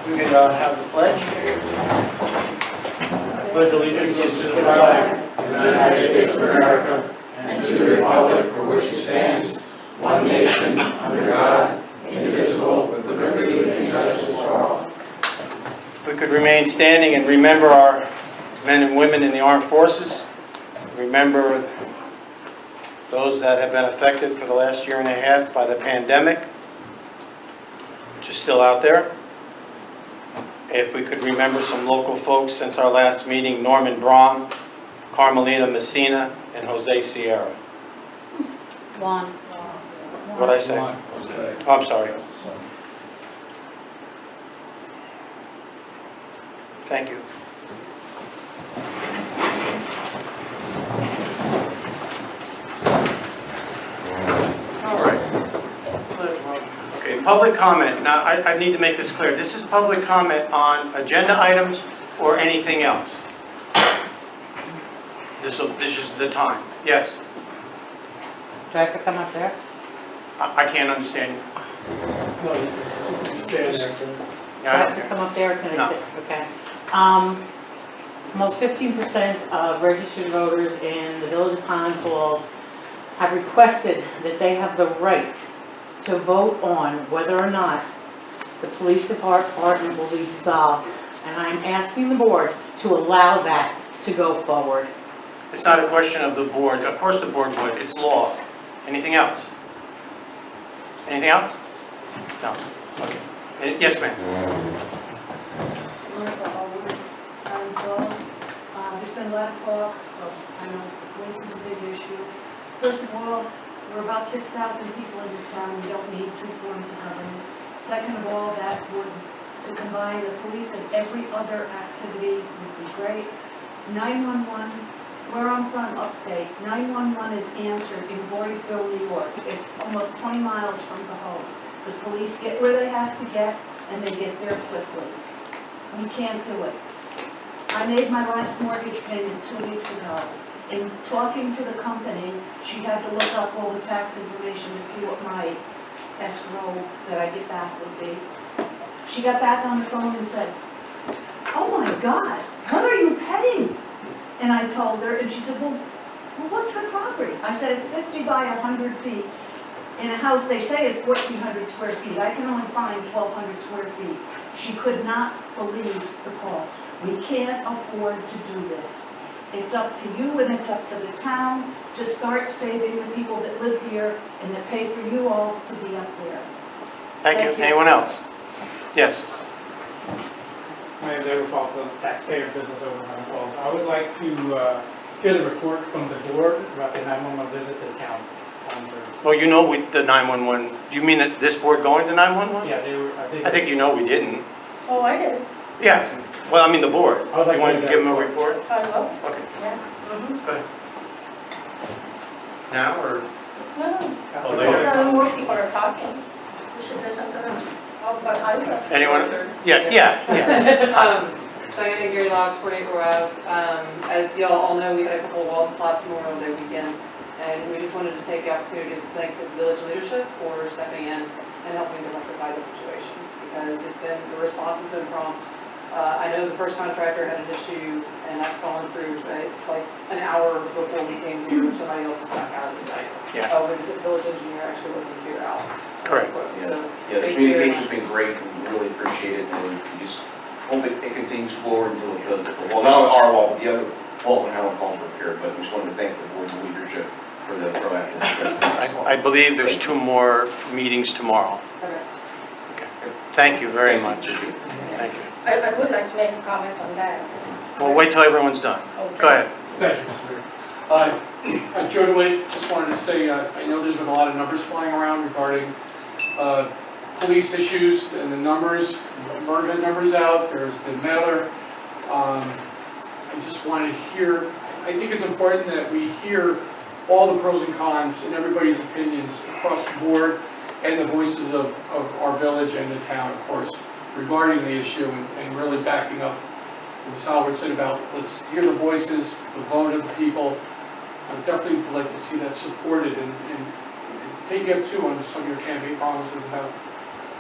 We can have the pledge. Pledge allegiance to the flag of the United States of America and to the republic for which it stands, one nation, under God, indivisible, with liberty and justice for all. We could remain standing and remember our men and women in the armed forces. Remember those that have been affected for the last year and a half by the pandemic, which is still out there. If we could remember some local folks since our last meeting, Norman Braun, Carmelita Messina, and Jose Sierra. Juan. What'd I say? Juan. Oh, I'm sorry. Thank you. All right. Okay, public comment. Now, I need to make this clear. This is public comment on agenda items or anything else. This is the time. Yes? Do I have to come up there? I can't understand you. No, you can stand there. Do I have to come up there, or can No. I sit? Okay. Almost 15% of registered voters in the Village of Highland Falls have requested that they have the right to vote on whether or not the police department will be dissolved. And I'm asking the board to allow that to go forward. It's not a question of the board. Of course the board would. It's law. Anything else? Anything else? No. Okay. Yes, ma'am. There's been a lot of talk of, I know, police is a big issue. First of all, we're about 6,000 people in this town. We don't need two forms of government. Second of all, that would, to combine the police and every other activity would be great. 911, where I'm from, upstate, 911 is answered in Voorheesville, New York. It's almost 20 miles from the homes. The police get where they have to get, and they get there quickly. We can't do it. I made my last mortgage payment 2 weeks ago. In talking to the company, she had to look up all the tax information to see what my escrow that I get back would be. She got back on the phone and said, "Oh my God, what are you paying?" And I told her, and she said, well, what's the property? I said, it's 50 by 100 feet. In a house, they say it's 1,400 square feet. I can only find 1,200 square feet. She could not believe the cost. We can't afford to do this. It's up to you and it's up to the town to start saving the people that live here and that pay for you all to be up there. Thank you. Anyone else? Yes. My name is Edward Falco, taxpayer business over in Highland Falls. I would like to hear the report from the board about the 911 visit to the county service. Well, you know the 911. Do you mean that this board going to 911? Yeah, they were, I think you know we didn't. Oh, I did. Yeah. Well, I mean the board. I would like You wanted to to hear give that them a report? I will. Okay. Yeah. Go ahead. Now or? No, Oh, later. no, more people are talking. We should listen to them. Oh, but I will. Anyone? Yeah. Diana Gary Logs, 44 Ave. As y'all all know, we had a couple of walls collapse Memorial Day weekend, and we just wanted to take the opportunity to thank the village leadership for stepping in and helping to rectify the situation, because the response has been prompt. I know the first contractor had an issue, and that's gone through, but it's like an hour before we came here, somebody else was back out of the site. Yeah. With the village engineer actually looking to figure out. Correct. So, Yeah, the thank you very communication's much. been great, and we really appreciate it, and we just hope it continues forward until the well, not only our wall, but the other walls in Highland Falls are repaired, but we just wanted to thank the board's leadership for the proactive. I believe there's 2 more meetings tomorrow. Okay. Okay. Thank you very much. Thank you. I would like to make a comment on that. Well, wait till everyone's done. Okay. Go ahead. Thank you, Mr. Mayor. Joe DeWitt, just wanted to say, I know there's been a lot of numbers flying around regarding police issues and the numbers. Mervyn numbers out, there's the mailer. I just wanted to hear, I think it's important that we hear all the pros and cons and everybody's opinions across the board and the voices of our village and the town, of course, regarding the issue and really backing up what Ms. Howard said about let's hear the voices, the vote of the people. I would definitely like to see that supported and take up too on some of your campaign promises about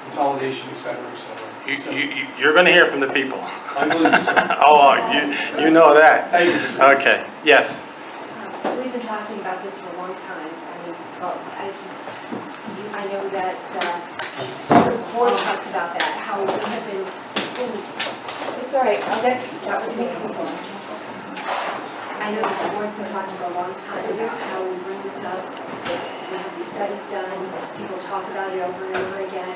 consolidation, et cetera, et cetera. So, You're gonna hear from the people. I believe so. Oh, you know that. Thank you, Mr. Mayor. Okay, yes. We've been talking about this for a long time. I mean, well, I know that the board talks about that, how we have been, it's all right, that was me, I'm sorry. I know that the board's been talking for a long time about how we bring this up. We have these studies done, people talk about it over and over again.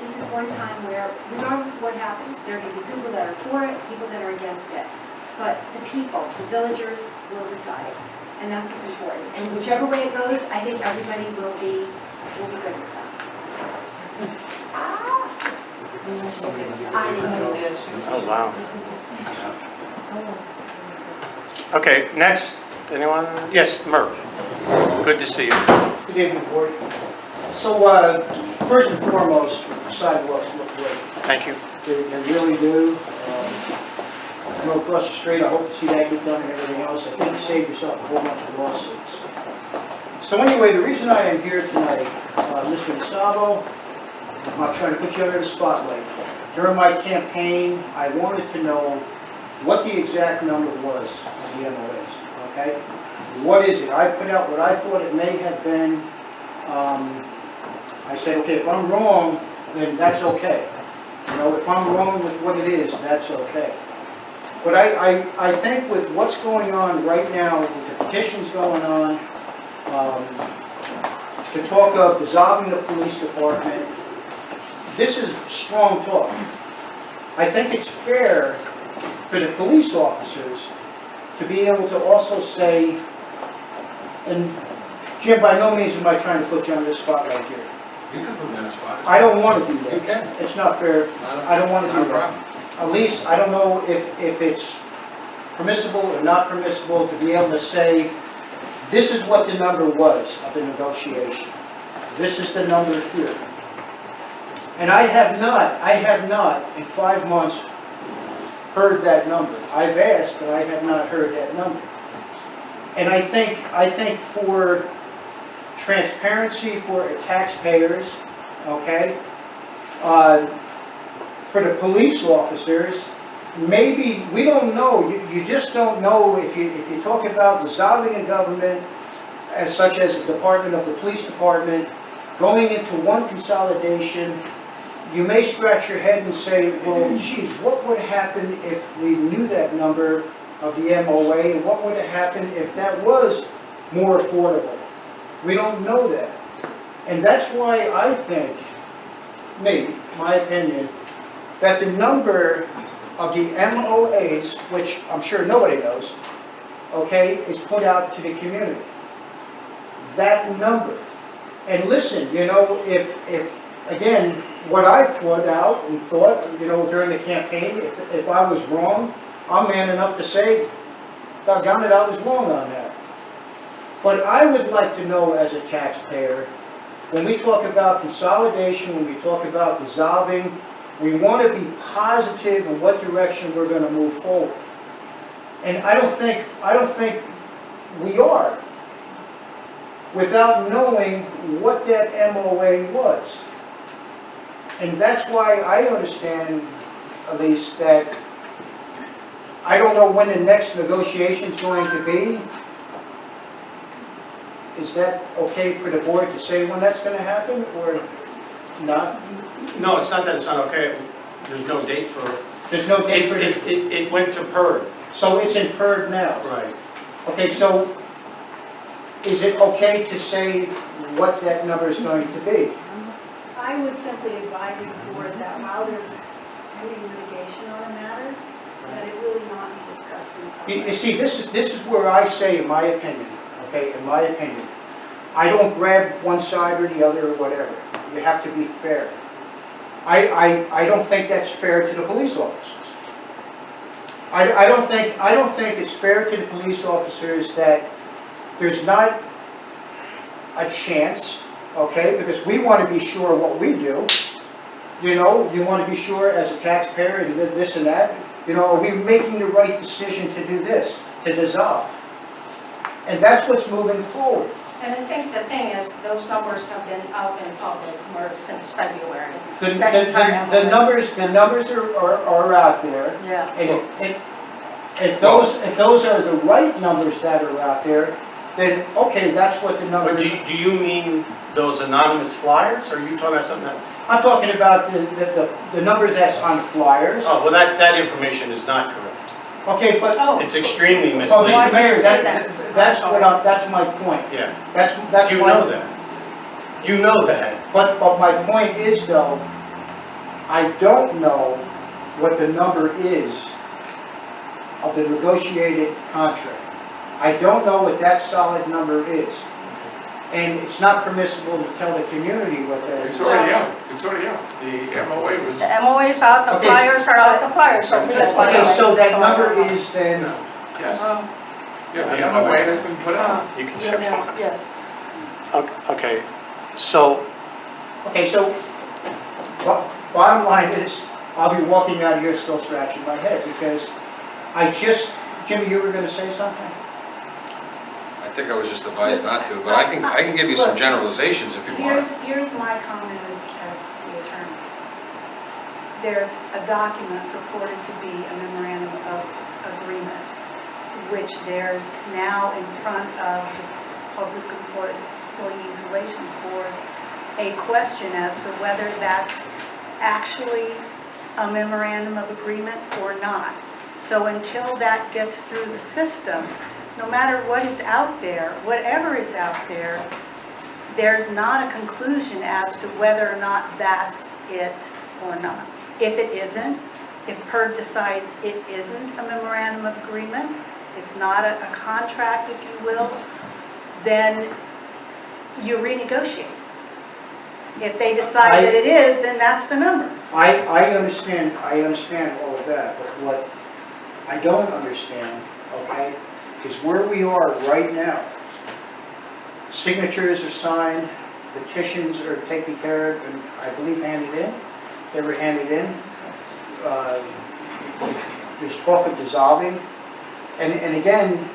This is one time where, regardless of what happens, there are going to be people that are for it, people that are against it. But the people, the villagers, will decide. And that's what's important. And whichever way it goes, I think everybody will be good with that. I didn't know that. Oh, wow. Okay, next, anyone? Yes, Murph. Good to see you. Good evening, board. So, first and foremost, sidewalks look great. Thank you. They really do. I know across the street, I hope to see that get done and everything else. I think you saved yourself a whole bunch of lawsuits. So anyway, the reason I am here tonight, Mr. Gustavo, I'm not trying to put you under the spotlight. During my campaign, I wanted to know what the exact number was of the MOAs, okay? What is it? I put out what I thought it may have been. I said, okay, if I'm wrong, then that's okay. You know, if I'm wrong with what it is, that's okay. But I think with what's going on right now, with the petitions going on, to talk of dissolving the police department, this is strong talk. I think it's fair for the police officers to be able to also say, and Jim, by no means am I trying to put you on this spotlight here. You can put me on the spot. I don't want to do that. You can. It's not fair. I don't want to Not do a that. problem. At least, I don't know if it's permissible or not permissible to be able to say, this is what the number was of the negotiation. This is the number here. And I have not in 5 months heard that number. I've asked, but I have not heard that number. And I think for transparency for taxpayers, okay, for the police officers, maybe, we don't know, you just don't know if you talk about dissolving a government, as such as the department of the police department, going into one consolidation, you may scratch your head and say, well, geez, what would happen if we knew that number of the MOA, and what would have happened if that was more affordable? We don't know that. And that's why I think, my opinion, that the number of the MOAs, which I'm sure nobody knows, okay, is put out to the community. That number. And listen, you know, if again, what I put out and thought, you know, during the campaign, if I was wrong, I'm man enough to say, doggone it, I was wrong on that. But I would like to know as a taxpayer, when we talk about consolidation, when we talk about dissolving, we want to be positive in what direction we're going to move forward. And I don't think we are, without knowing what that MOA was. And that's why I understand, at least, that I don't know when the next negotiation is going to be. Is that okay for the board to say when that's going to happen, or not? No, it's not that it's not okay. There's no date for it. There's no date for it. It went to PERD. So it's in PERD now. Right. Okay, so is it okay to say what that number is going to be? I would simply advise the board that while there's pending litigation on a matter, that it really not be discussed in public. You see, this is where I say, in my opinion, okay, in my opinion, I don't grab one side or the other or whatever. You have to be fair. I don't think that's fair to the police officers. I don't think it's fair to the police officers that there's not a chance, okay, because we want to be sure what we do. You know, you want to be sure as a taxpayer and this and that. You know, are we making the right decision to do this, to dissolve? And that's what's moving forward. And I think the thing is, those numbers have been out in public more since February. The numbers are out there. Yeah. And if those are the right numbers that are out there, then, okay, that's what the But numbers. do you mean those anonymous flyers, or are you talking about something else? I'm talking about the number that's on flyers. Oh, well, that information is not correct. Okay, but, Oh, It's extremely oh, misleading. Mr. Mayor, say that? that's my point. Yeah, That's you my. know that. You know that. But my point is though, I don't know what the number is of the negotiated contract. I don't know what that solid number is. And it's not permissible to tell the community what that is. It's already out, it's already out. The MOA was, The MOA is out, the Okay, flyers are out, the flyers, so please. Okay, so that number is then, yes, Um, yeah, the MOA has been put out. You can yeah, yes. Okay, so, bottom line is, I'll be walking out of here still scratching my head because Jimmy, you were gonna say something? I think I was just advised not to, but I can give you some generalizations if you want. Here's my comment as the attorney. There's a document purported to be a memorandum of agreement, which there's now in front of the Public Employees Relations Board a question as to whether that's actually a memorandum of agreement or not. So until that gets through the system, no matter what is out there, whatever is out there, there's not a conclusion as to whether or not that's it or not. If it isn't, if PERB decides it isn't a memorandum of agreement, it's not a contract, if you will, then you renegotiate. If they decide that it is, then that's the number. I understand all of that, but what I don't understand, okay, is where we are right now. Signatures are signed, petitions are taken care of, and I believe handed in. They were handed in. There's talk of dissolving. And again,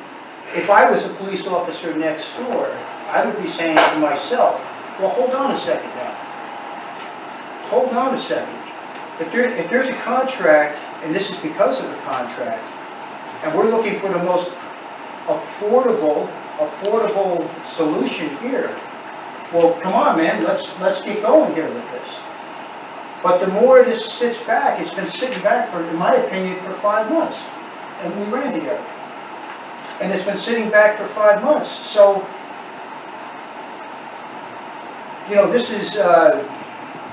if I was a police officer next door, I would be saying to myself, well, hold on a second now. Hold on a second. If there's a contract, and this is because of a contract, and we're looking for the most affordable solution here, well, come on, man, let's get going here with this. But the more this sits back, it's been sitting back for, in my opinion, for 5 months, and we ran together. And it's been sitting back for 5 months, so, you know, this is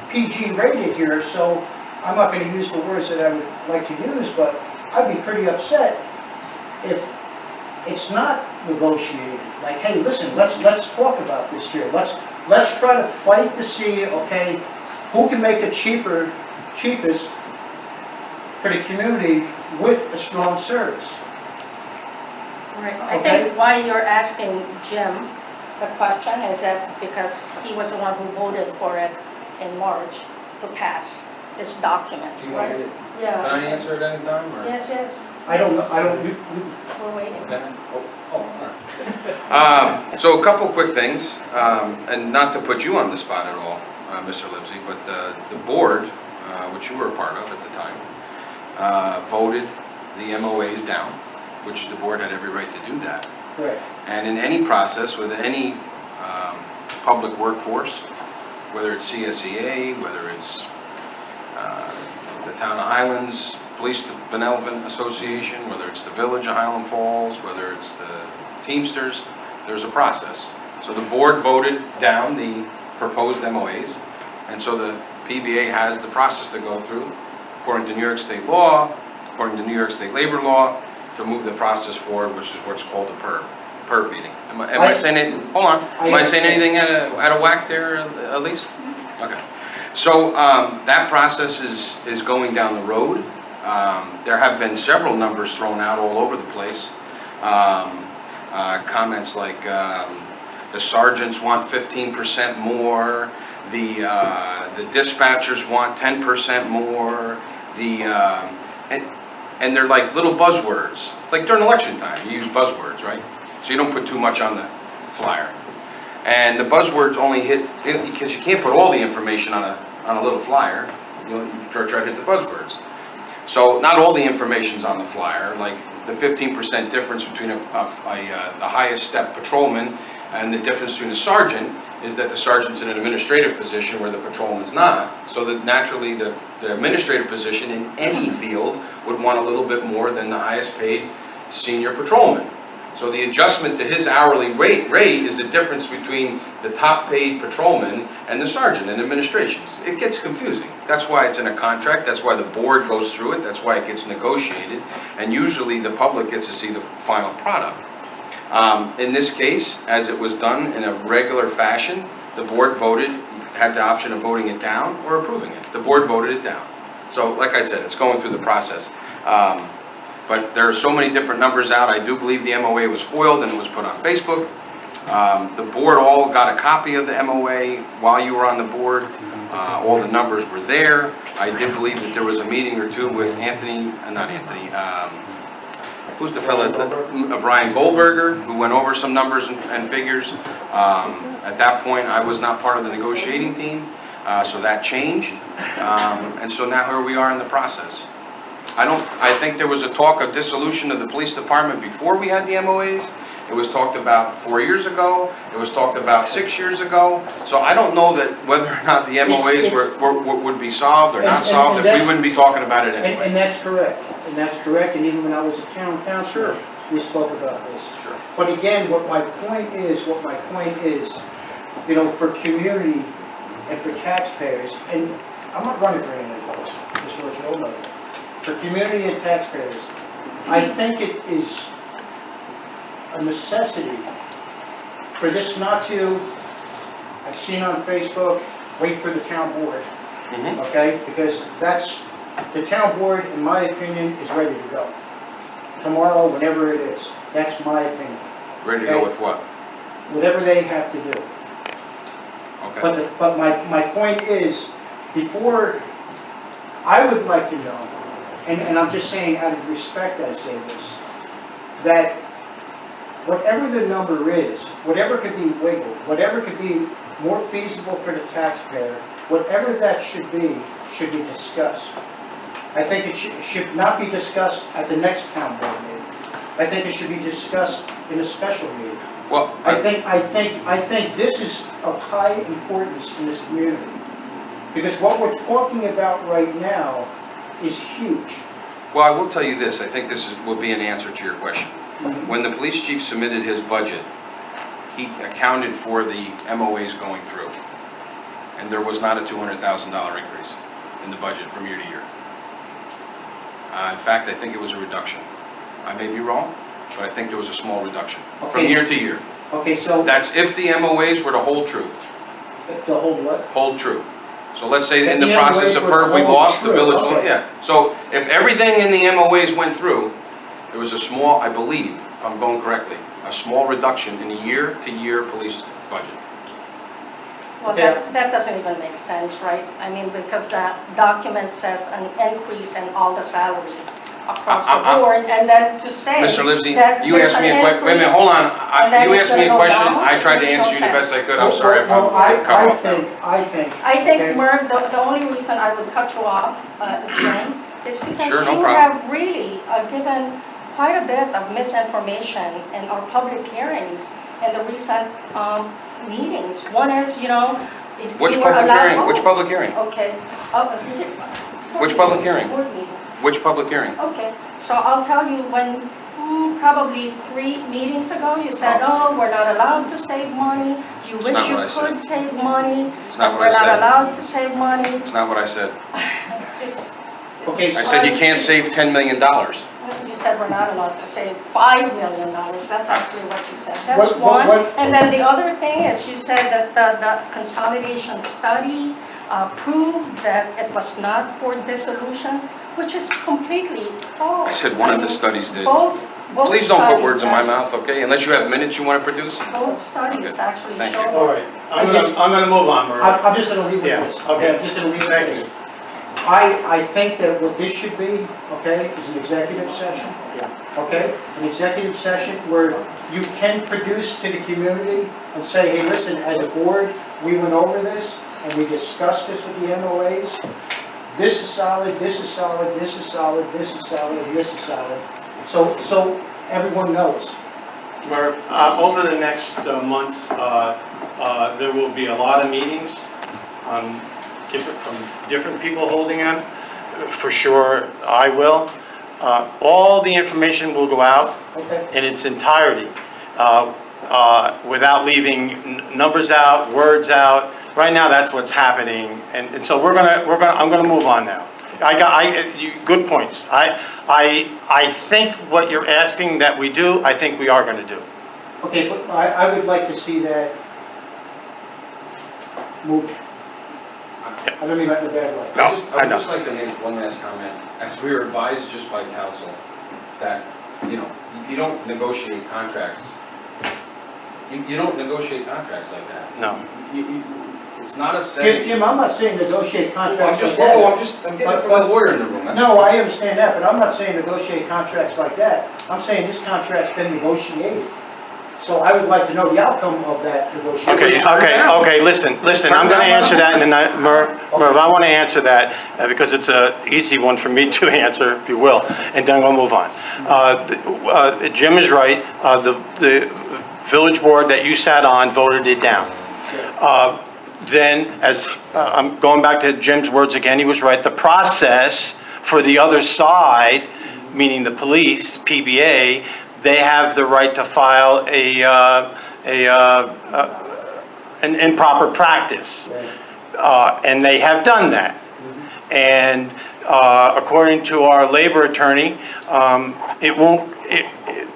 PG rated here, so I'm not going to use the words that I would like to use, but I'd be pretty upset if it's not negotiated. Like, hey, listen, let's talk about this here. Let's try to fight to see, okay, who can make it cheapest for the community with a strong service. Right, I Okay. think why you're asking Jim the question is that because he was the one who voted for it in March to pass this document. Do you want me to, Yeah. can I answer at any time, or? Yes, yes, I don't, we're waiting. So a couple quick things, and not to put you on the spot at all, Mr. Livesey, but the board, which you were a part of at the time, voted the MOAs down, which the board had every right to do that. right. And in any process with any public workforce, whether it's CSEA, whether it's the Town of Highlands Police Benevolent Association, whether it's the Village of Highland Falls, whether it's the Teamsters, there's a process. So the board voted down the proposed MOAs, and so the PBA has the process to go through, according to New York State law, according to New York State labor law, to move the process forward, which is what's called a PERB meeting. Am I saying it, hold on, am I saying anything out of whack there, Elise? Okay. So that process is going down the road. There have been several numbers thrown out all over the place. Comments like the sergeants want 15% more, the dispatchers want 10% more, and they're like little buzzwords. Like during election time, you use buzzwords, right? So you don't put too much on the flyer. And the buzzwords only hit, because you can't put all the information on a little flyer, you try to hit the buzzwords. So not all the information's on the flyer, like the 15% difference between the highest step patrolman and the difference between a sergeant is that the sergeant's in an administrative position where the patrolman's not. So that naturally the administrative position in any field would want a little bit more than the highest paid senior patrolman. So the adjustment to his hourly rate is the difference between the top paid patrolman and the sergeant in administrations. It gets confusing. That's why it's in a contract, that's why the board goes through it, that's why it gets negotiated, and usually the public gets to see the final product. In this case, as it was done in a regular fashion, the board had the option of voting it down or approving it. The board voted it down. So like I said, it's going through the process. But there are so many different numbers out. I do believe the MOA was foiled and it was put on Facebook. The board all got a copy of the MOA while you were on the board. All the numbers were there. I did believe that there was a meeting or two with who's the fellow, Brian Goldberger, who went over some numbers and figures. At that point, I was not part of the negotiating team, so that changed. And so now here we are in the process. I think there was a talk of dissolution of the police department before we had the MOAs. It was talked about 4 years ago. It was talked about 6 years ago. So I don't know that whether or not the MOAs would be solved or not solved, if we wouldn't be talking about it anyway. And that's correct, and even when I was a town councilor, we spoke about this. Sure. But again, what my point is, you know, for community and for taxpayers, and I'm not running for anything, folks, just to let you all know. For community and taxpayers, I think it is a necessity for this not to, I've seen on Facebook, wait for the town board, okay? Because the town board, in my opinion, is ready to go. Tomorrow, whenever it is, that's my opinion. Ready to go with what? Whatever they have to do. Okay. But my point is, before, I would like to know, and I'm just saying out of respect I say this, that whatever the number is, whatever could be wiggled, whatever could be more feasible for the taxpayer, whatever that should be discussed. I think it should not be discussed at the next town board meeting. I think it should be discussed in a special meeting. Well, I think this is of high importance in this community. Because what we're talking about right now is huge. Well, I will tell you this, I think this will be an answer to your question. When the police chief submitted his budget, he accounted for the MOAs going through. And there was not a $200,000 increase in the budget from year to year. In fact, I think it was a reduction. I may be wrong, but I think there was a small reduction from year to year. Okay, so That's if the MOAs were to hold true. the whole what? Hold true. So let's say in If the the process MOAs of were PERB, we hold lost, the true, village, okay. yeah. So if everything in the MOAs went through, there was a small, I believe, if I'm going correctly, a small reduction in the year-to-year police budget. Well, Okay. that doesn't even make sense, right? I mean, because that document says an increase in all the salaries across the board, and then to say Mr. Livesey, that you there's asked me an a question, wait a minute, increase hold on. and then You it's asked me a gonna go question, down, I tried to makes no answer you the best I sense. could, I'm sorry if Well, I'm cut off now. I okay. think, Merv, the only reason I would cut you off, Jim, is because Sure, no you problem. have really given quite a bit of misinformation in our public hearings and the recent meetings. One is, you know, if Which you were public allowed. hearing, which public hearing? Okay. Which public hearing? Board meeting. Which public hearing? Okay, so I'll tell you when, probably 3 meetings ago, you said, oh, we're not allowed to save money. You wish not you what I said. could save money. It's not but what I we're not said. allowed to save money. It's not what I said. It's. Okay, I said you can't save $10 million. You said we're not allowed to save $5 million. That's actually what you said. That's What- one. And then the other thing is you said that the consolidation study proved that it was not for dissolution, which is completely false. I said one of the studies did. Both Please don't put studies words in my actually- mouth, okay? Unless you have minutes you want to produce? Both studies Okay. actually Thank you. show. All right, I'm gonna move on, Murray. I'm just gonna leave it Yeah, with this. okay. I'm just gonna leave it Thank with you. this. I think that what this should be, okay, is an executive session. Okay, an executive session where you can produce to the community and say, hey, listen, as a board, we went over this and we discussed this with the MOAs. This is solid, this is solid, this is solid, this is solid, this is solid. So everyone knows. Murph, over the next months, there will be a lot of meetings from different people holding them. For sure, I will. All the information will go out Okay. in its entirety, without leaving numbers out, words out. Right now, that's what's happening, and so I'm gonna move on now. Good points. I think what you're asking that we do, I think we are gonna do. Okay, but I would like to see that move. I don't mean that in a bad way. No, I I would know. just like to make one last comment. As we were advised just by council, that, you don't negotiate contracts. You don't negotiate contracts like that. No. It's not a saying. Jim, I'm not saying negotiate I'm contracts just, like that. I'm getting it from a lawyer in the room. That's No, all. I understand that, but I'm not saying negotiate contracts like that. I'm saying this contract's been negotiated. So I would like to know the outcome of that negotiation. Okay, listen, I'm gonna answer that, and then Merv, I wanna answer that, because it's a easy one for me to answer, if you will, and then we'll move on. Jim is right, the village board that you sat on voted it down. Then, as, I'm going back to Jim's words again, he was right, the process for the other side, meaning the police, PBA, they have the right to file an improper practice. And they have done that. And according to our labor attorney,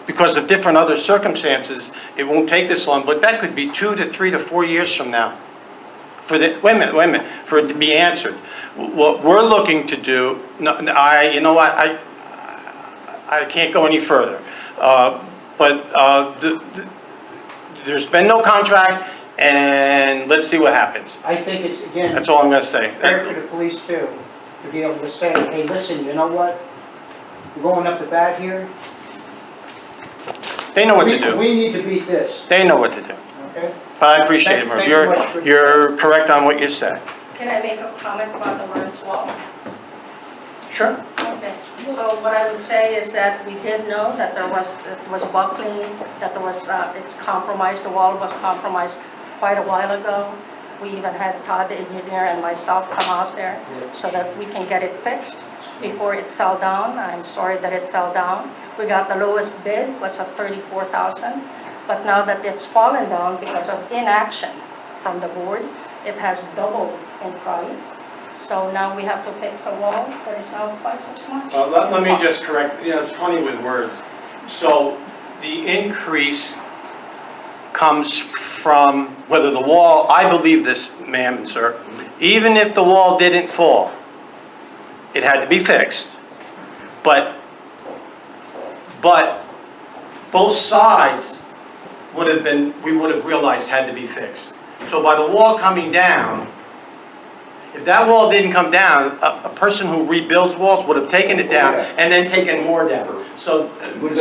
because of different other circumstances, it won't take this long, but that could be 2 to 3 to 4 years from now. Wait a minute, for it to be answered. What we're looking to do, I can't go any further. There's been no contract, and let's see what happens. I think it's, again, That's all I'm gonna say. fair for the police too, to be able to say, hey, listen, you know what? We're going up the bat here. They know what to do. We need to beat this, They know what to do. okay? But I appreciate it, Murph. Thank you much for- You're correct on what you said. Can I make a comment about the Lawrence Wall? Sure. Okay, so what I would say is that we did know that it was buckling, that it's compromised, the wall was compromised quite a while ago. We even had Todd, the engineer, and myself come out there so that we can get it fixed before it fell down. I'm sorry that it fell down. We got the lowest bid, was at $34,000, but now that it's fallen down because of inaction from the board, it has doubled in price. So now we have to fix a wall that is now twice as much. Let me just correct, it's funny with words. So the increase comes from whether the wall, I believe this, ma'am and sir, even if the wall didn't fall, it had to be fixed. But both sides we would have realized had to be fixed. So by the wall coming down, if that wall didn't come down, a person who rebuilds walls would have taken it down and then taken more down. So let's,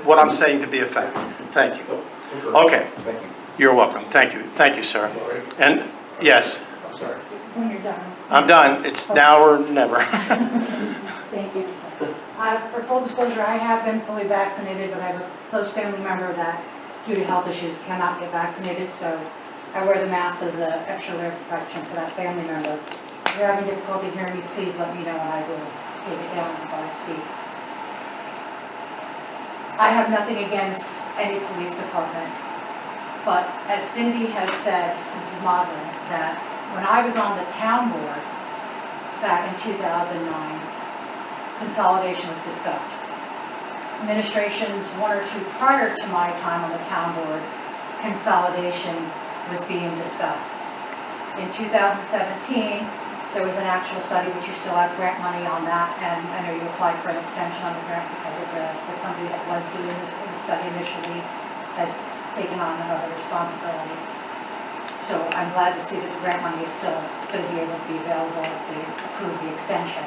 what I'm saying to be effective. Thank you. Okay. Thank you. You're welcome. Thank you, sir. And, yes, I'm sorry. When you're done. I'm done. It's now or never. Thank you. For full disclosure, I have been fully vaccinated, but I have a close family member that, due to health issues, cannot get vaccinated, so I wear the mask as an extra layer of protection for that family member. If you're having difficulty hearing me, please let me know and I will take it down while I speak. I have nothing against any police department, but as Cindy has said, Mrs. Modlin, that when I was on the town board back in 2009, consolidation was discussed. Administrations, 1 or 2 prior to my time on the town board, consolidation was being discussed. In 2017, there was an actual study, which you still have grant money on that, and I know you applied for an extension on the grant because of the company that was doing the study initially has taken on another responsibility. So I'm glad to see that the grant money is still going to be able to be available if they approve the extension.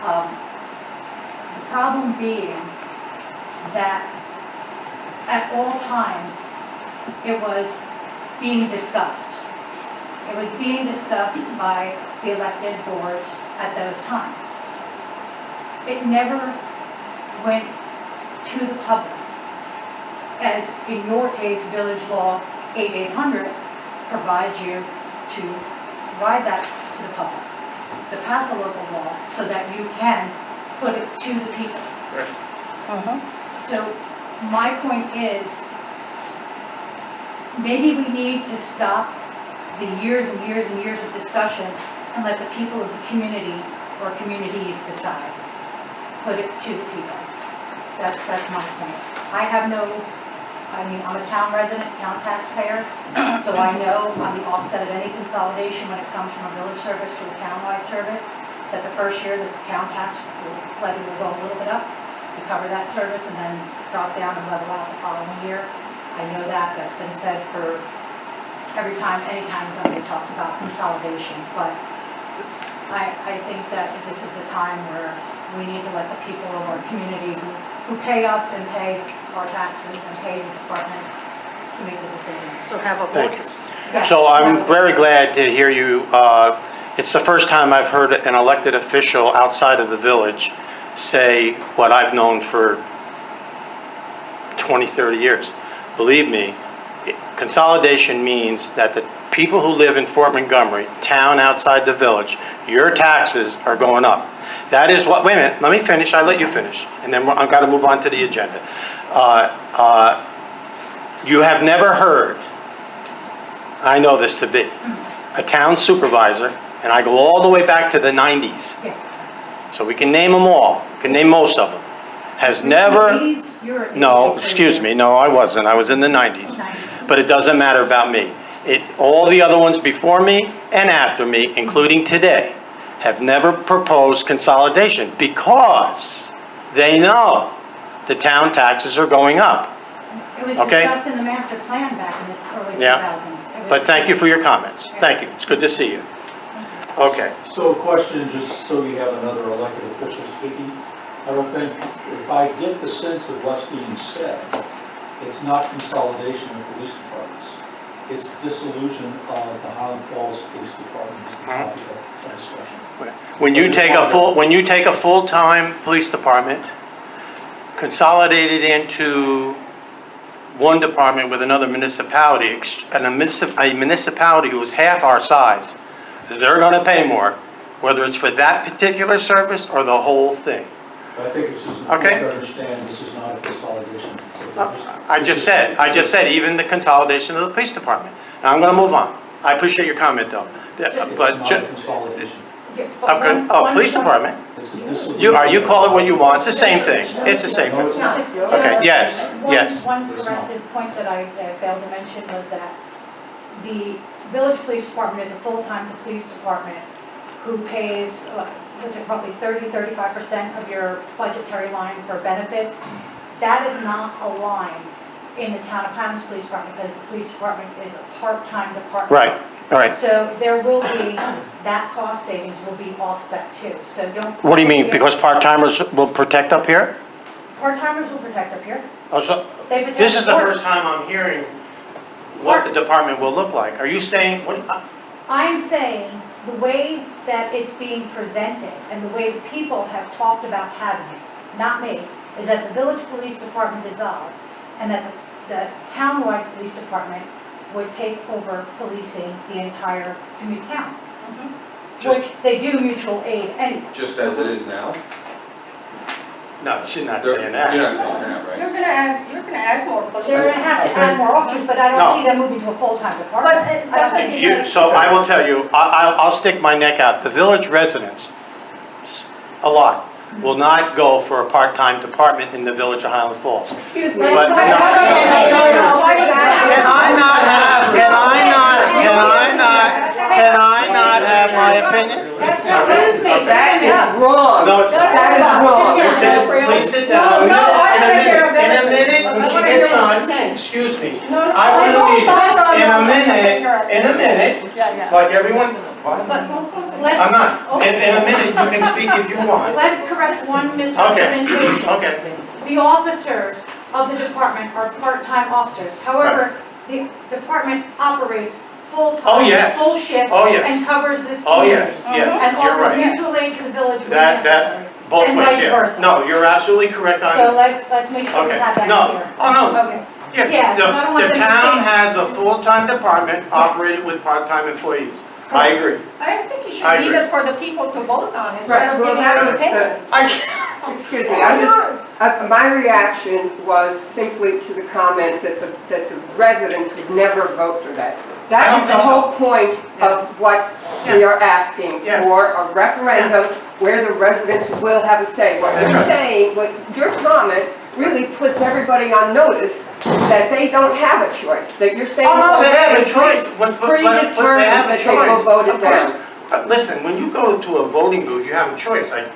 The problem being that at all times, it was being discussed. It was being discussed by the elected boards at those times. It never went to the public. As in your case, Village Law 8800 provides you to provide that to the public, to pass a local law so that you can put it to the people. So my point is, maybe we need to stop the years and years and years of discussion and let the people of the community or communities decide. Put it to the people. That's my point. I'm a town resident, town taxpayer, so I know on the offset of any consolidation when it comes from a village service to a townwide service, that the first year the town tax levy will go a little bit up to cover that service and then drop down and level out the following year. I know that's been said for anytime somebody talks about consolidation, but I think that this is the time where we need to let the people of our community who pay us and pay our taxes and pay the departments to make the decisions. So have a Thank you. voice. Yeah. So I'm very glad to hear you, it's the first time I've heard an elected official outside of the village say what I've known for 20, 30 years. Believe me, consolidation means that the people who live in Fort Montgomery, town outside the village, your taxes are going up. That is what, wait a minute, let me finish, I let you finish, and then I've got to move on to the agenda. You have never heard, I know this to be, a town supervisor, and I go all the way back to the 90s, so we can name them all, we can name most of them, has never, no, excuse me, no, I wasn't, I was in the 90s, but it doesn't matter about me. All the other ones before me and after me, including today, have never proposed consolidation because they know the town taxes are going up. It was Okay. discussed in the master plan back in the early Yeah. 2000s. But thank you for your comments. Thank you. It's good to see you. Okay. So a question, just so you have another elected official speaking. I don't think, if I get the sense of what's being said, it's not consolidation of police departments. It's dissolution of the Highland Falls Police Department is the topic of that discussion. When you take a full-time police department, consolidate it into one department with another municipality, and a municipality who is half our size, they're going to pay more, whether it's for that particular service or the whole thing. But I think it's just important Okay. to understand this is not a consolidation. I just said, even the consolidation of the police department. Now, I'm going to move on. I appreciate your comment, though. It's But, not a consolidation. police department, It's a dissolution. you call it what you want, it's the same thing. It's the same No, thing. it's not. Okay, yes, yes. One It's not. corrective point that I failed to mention was that the village police department is a full-time police department who pays, what's it, probably 35% of your budgetary line for benefits. That is not a line in the town of Highlands Police Department because the police department is a part-time department. Right, all right. So there will be, that cost savings will be offset too, so don't. What do you mean, because part-timers will protect up here? Part-timers will protect up here. Oh, so, They protect this is the board. first time I'm hearing what the department will look like. Are you saying, I'm saying the way that it's being presented and the way the people have talked about having it, not me, is that the village police department dissolves and that the townwide police department would take over policing the entire community town. Which they do mutual aid anyway. Just as it is now? no, she's not You're saying not that. saying that, right? You're gonna add more police. They're gonna have to add more officers, but I No. don't see them moving to a full-time But department. it I don't doesn't think- even. So I will tell you, I'll stick my neck out. The village residents, a lot, will not go for a part-time department in the village of Highland Falls. Excuse me. But- Can I Can I not have my my opinion? That's Excuse me, That that is wrong. No, it's not. That is wrong. Please sit down. No, I wanna hear In a about it. minute, I when she wanna gets hear what she's done, saying. excuse me. No, no, I want to no, speak. no, no, In a no, minute, in a minute, Yeah, like everyone, what? But I'm let's, not. In a minute, you can speak if you want. let's correct one misrepresentation. Okay. The officers of the department are part-time officers. However, the department operates full-time, Oh, yes. full shifts, Oh, yes. and covers this Oh, community. yes, yes, And you're offers right. mutual aid to the village when That, necessary. both And ways, vice yeah. versa. No, you're absolutely correct on. So let's make sure we Okay, have that no, here. oh, no, Okay. yeah, Yeah, 'cause I don't want the them to town think- has a full-time department operated with part-time employees. I agree. I think you I should leave agree. it for the people to vote on instead Right, of well, giving that an was opinion. I can't. Excuse me, my reaction was simply to the comment that the residents would never vote for that. I That don't is the think so. whole point of what we are asking Yeah. for, a referendum where the residents will have a say. What That's you're right. saying, what your comment really puts everybody on notice that they don't have a choice, that you're saying. Oh, no, they have a it's choice, but they predetermined have a that they will choice. vote it Of course. down. Listen, when you go to a voting booth, you have a choice, like,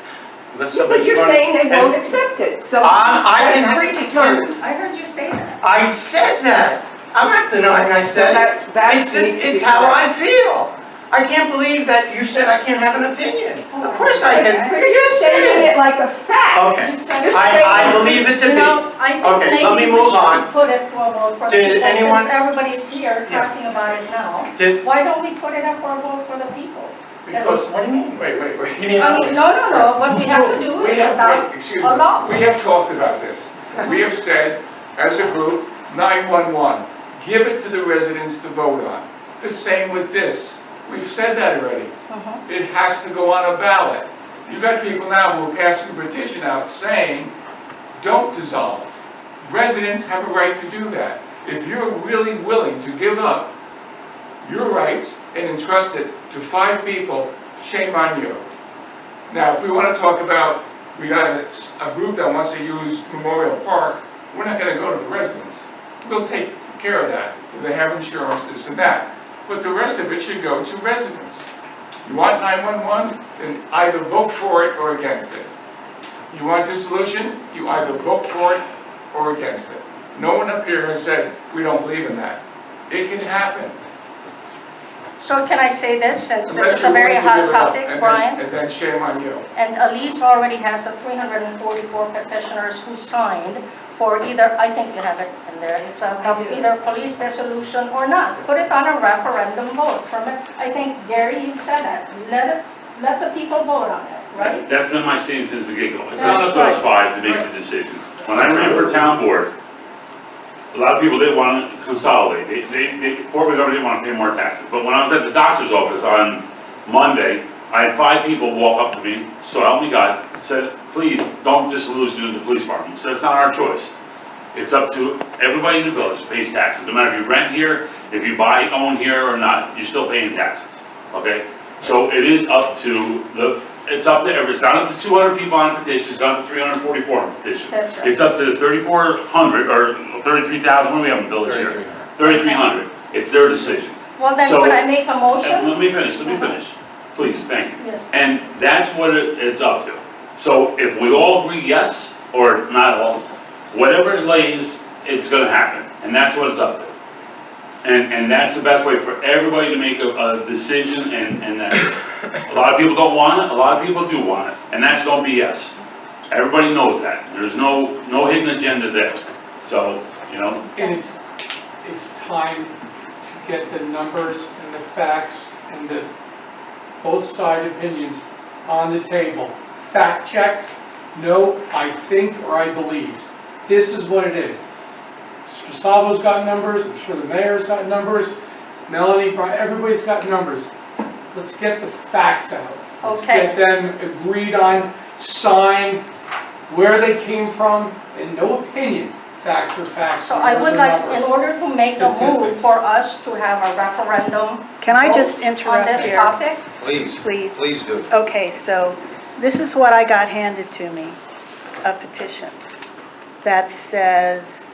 unless Yeah, but somebody's you're running. saying they and won't accept it, so I can that's have- predetermined. I heard you say that. I said that. I'm not denying I said it. That It's, needs to be it's how I corrected. feel. I can't believe that you said I can't have an opinion. Of course I can. But You you're just said saying it. it like a fact. Okay. You said You're it. I believe it to You be. know, I think Okay, let me maybe we move on. should put it to a vote for the Did people, anyone- since everybody's here Yeah. talking about it now. Did- Why don't we put it up for a vote for the people? Because, what do you mean? Wait. You mean, I mean, no, what we have to do We is have, adopt wait, excuse a me, law. we have talked about this. We have said, as a group, 911, give it to the residents to vote on. The same with this. We've said that already. It has to go on a ballot. You got people now who are passing a petition out saying, don't dissolve. Residents have a right to do that. If you're really willing to give up your rights and entrust it to 5 people, shame on you. Now, if we want to talk about, we got a group that wants to use Memorial Park, we're not going to go to the residents. We'll take care of that. If they have insurance, this and that. But the rest of it should go to residents. You want 911, then either vote for it or against it. You want dissolution, you either vote for it or against it. No one up here has said, we don't believe in that. It can happen. So can I say this, since this Unless is a you're very willing to hot give it up, topic, and Brian? then shame on you. And Elise already has the 344 petitioners who signed for either, I think you have it in there, it's either police dissolution or not. Put it on a referendum vote. I think, Gary, you said that. Let the people vote on it, right? That's been my stance since the get-go. It's not up to That's us right. 5 to make the decision. When I ran for town board, a lot of people didn't want to consolidate. Corporate government didn't want to pay more taxes. But when I was at the doctor's office on Monday, I had 5 people walk up to me, so help me God, said, please, don't disillusion the police department. So it's not our choice. It's up to everybody in the village who pays taxes. No matter if you rent here, if you buy, own here or not, you're still paying taxes, okay? So it is up to it's up to it's not up to 200 people on a petition, it's not up to 344 on a petition. That's right. It's up to the 3,400 or 33,000, what do we have in the village here? 3,300. It's their decision. Well, then So- could I make a And motion? let me finish, please, thank you. Yes. And that's what it's up to. So if we all agree yes, or not all, whatever it lays, it's gonna happen, and that's what it's up to. And that's the best way for everybody to make a decision, and that's it. A lot of people don't want it, a lot of people do want it, and that's no BS. Everybody knows that, there's no hidden agenda there, so, you know. And it's time to get the numbers and the facts and the both side opinions on the table. Fact checked, no, I think or I believe. This is what it is. Mr. Salvo's got numbers, I'm sure the mayor's got numbers, Melanie, Brian, everybody's got numbers. Let's get the facts out. Let's Okay. get them agreed on, signed, where they came from, and no opinion. Facts are facts. So I would numbers are like, in numbers. order to make a move Statistics. for us to have a referendum Can I just vote interrupt on this here? topic, Please, Please. please do. Okay, so this is what I got handed to me, a petition that says,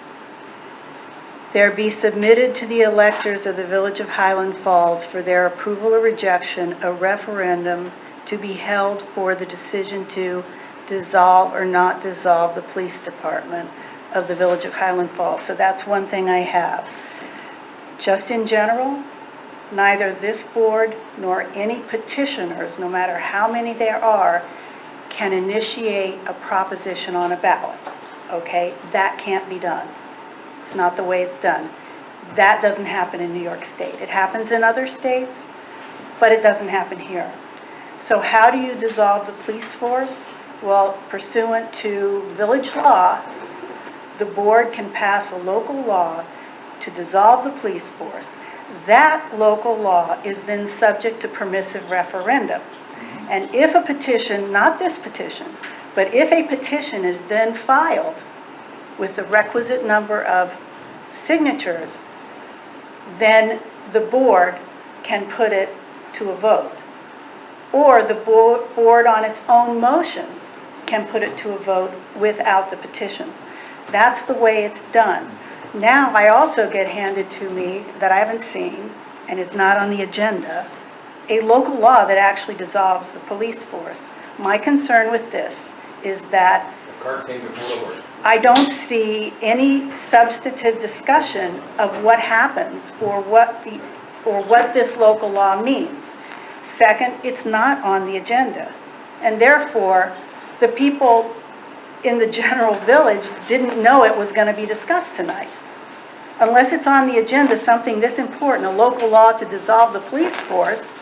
there be submitted to the electors of the Village of Highland Falls for their approval or rejection a referendum to be held for the decision to dissolve or not dissolve the police department of the Village of Highland Falls. So that's one thing I have. Just in general, neither this board nor any petitioners, no matter how many there are, can initiate a proposition on a ballot, okay? That can't be done. It's not the way it's done. That doesn't happen in New York State. It happens in other states, but it doesn't happen here. So how do you dissolve the police force? Well, pursuant to village law, the board can pass a local law to dissolve the police force. That local law is then subject to permissive referendum. And if a petition, not this petition, but if a petition is then filed with the requisite number of signatures, then the board can put it to a vote. Or the board on its own motion can put it to a vote without the petition. That's the way it's done. Now, I also get handed to me, that I haven't seen, and is not on the agenda, a local law that actually dissolves the police force. My concern with this is that The cart came before the horse. I don't see any substantive discussion of what happens or what this local law means. Second, it's not on the agenda. And therefore, the people in the general village didn't know it was going to be discussed tonight. Unless it's on the agenda, something this important, a local law to dissolve the police force,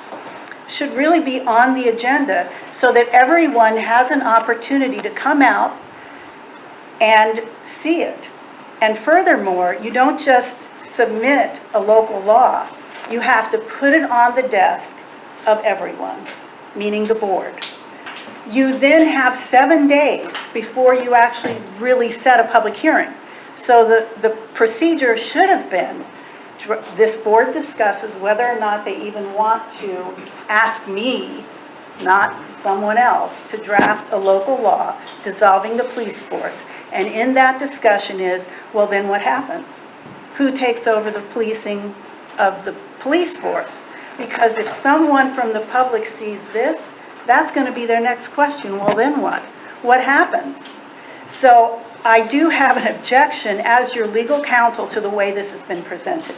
should really be on the agenda so that everyone has an opportunity to come out and see it. And furthermore, you don't just submit a local law, you have to put it on the desk of everyone, meaning the board. You then have 7 days before you actually really set a public hearing. So the procedure should have been, this board discusses whether or not they even want to ask me, not someone else, to draft a local law dissolving the police force. And in that discussion is, well, then what happens? Who takes over the policing of the police force? Because if someone from the public sees this, that's going to be their next question. Well, then what? What happens? So I do have an objection as your legal counsel to the way this has been presented.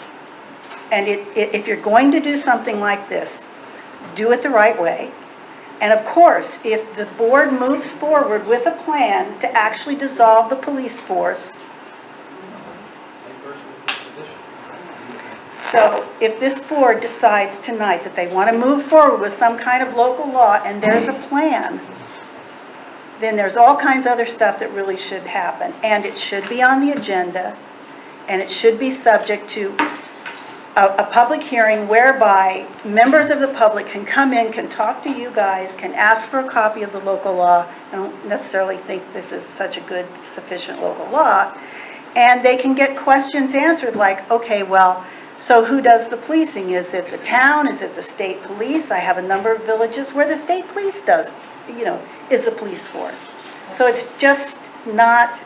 And if you're going to do something like this, do it the right way. And of course, if the board moves forward with a plan to actually dissolve the police force, so if this board decides tonight that they want to move forward with some kind of local law and there's a plan, then there's all kinds of other stuff that really should happen. And it should be on the agenda, and it should be subject to a public hearing whereby members of the public can come in, can talk to you guys, can ask for a copy of the local law. I don't necessarily think this is such a good, sufficient local law. And they can get questions answered like, okay, well, so who does the policing? Is it the town? Is it the state police? I have a number of villages where the state police does, is the police force. So it's just not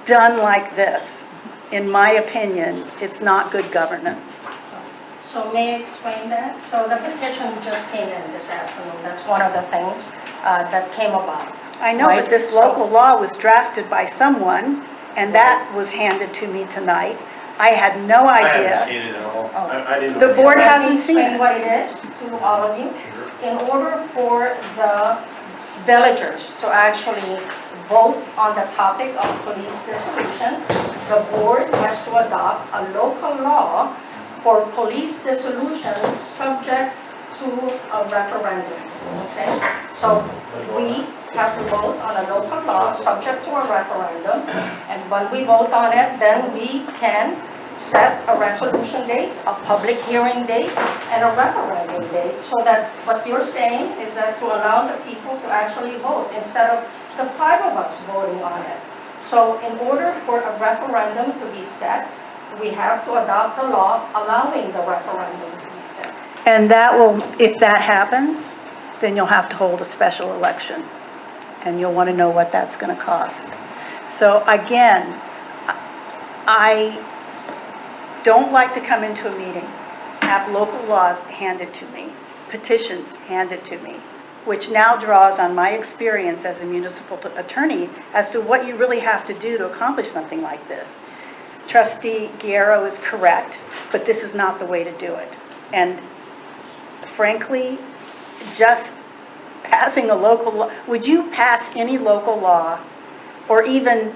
done like this. In my opinion, it's not good governance. So may I explain that? So the petition just came in this afternoon. That's one of the things that came about. I know, right? but this local law was drafted by someone, and that was handed to me tonight. I had no I idea. haven't seen it at all. I didn't. The board Let me hasn't seen explain it. what it is to all of you. In order for the villagers to actually vote on the topic of police dissolution, the board has to adopt a local law for police dissolution subject to a referendum, okay? So we have to vote on a local law subject to a referendum, and when we vote on it, then we can set a resolution date, a public hearing date, and a referendum date, so that what you're saying is that to allow the people to actually vote instead of the 5 of us voting on it. So in order for a referendum to be set, we have to adopt a law allowing the referendum to be set. And that will, if that happens, then you'll have to hold a special election. And you'll want to know what that's going to cost. So again, I don't like to come into a meeting, have local laws handed to me, petitions handed to me, which now draws on my experience as a municipal attorney as to what you really have to do to accomplish something like this. Trustee Guerrero is correct, but this is not the way to do it. And frankly, just passing a local law, would you pass any local law or even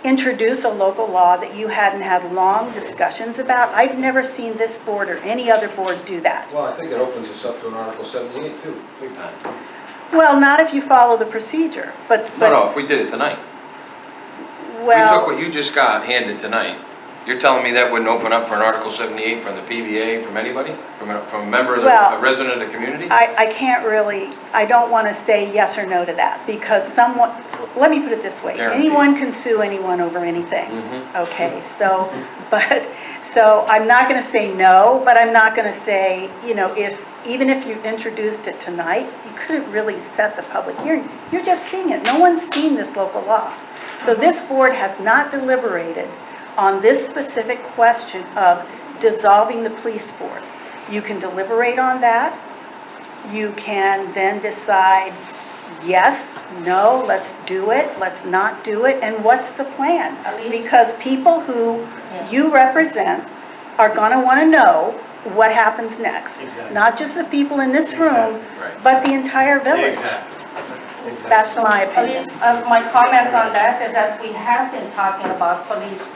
introduce a local law that you hadn't had long discussions about? I've never seen this board or any other board do that. Well, I think it opens us up to an Article 78 too, big time. Well, not if you follow the procedure, but. No, if we did it tonight. If we took what you just got handed tonight, you're telling me that wouldn't open up for an Article 78 from the PBA, from anybody? From a member of a resident of the community? I can't really, I don't want to say yes or no to that, because someone, let me put it this way. Guaranteed. Anyone can sue anyone over anything, Mhm. okay? So I'm not going to say no, but I'm not going to say, even if you introduced it tonight, you couldn't really set the public hearing. You're just seeing it. No one's seen this local law. So this board has not deliberated on this specific question of dissolving the police force. You can deliberate on that. You can then decide, yes, no, let's do it, let's not do it, and what's the plan? At least- Because people who you represent are going to want to know what happens next. Exactly. Not just the people in this room, Right. but the entire village. Exactly. That's my At opinion. least, my comment on that is that we have been talking about police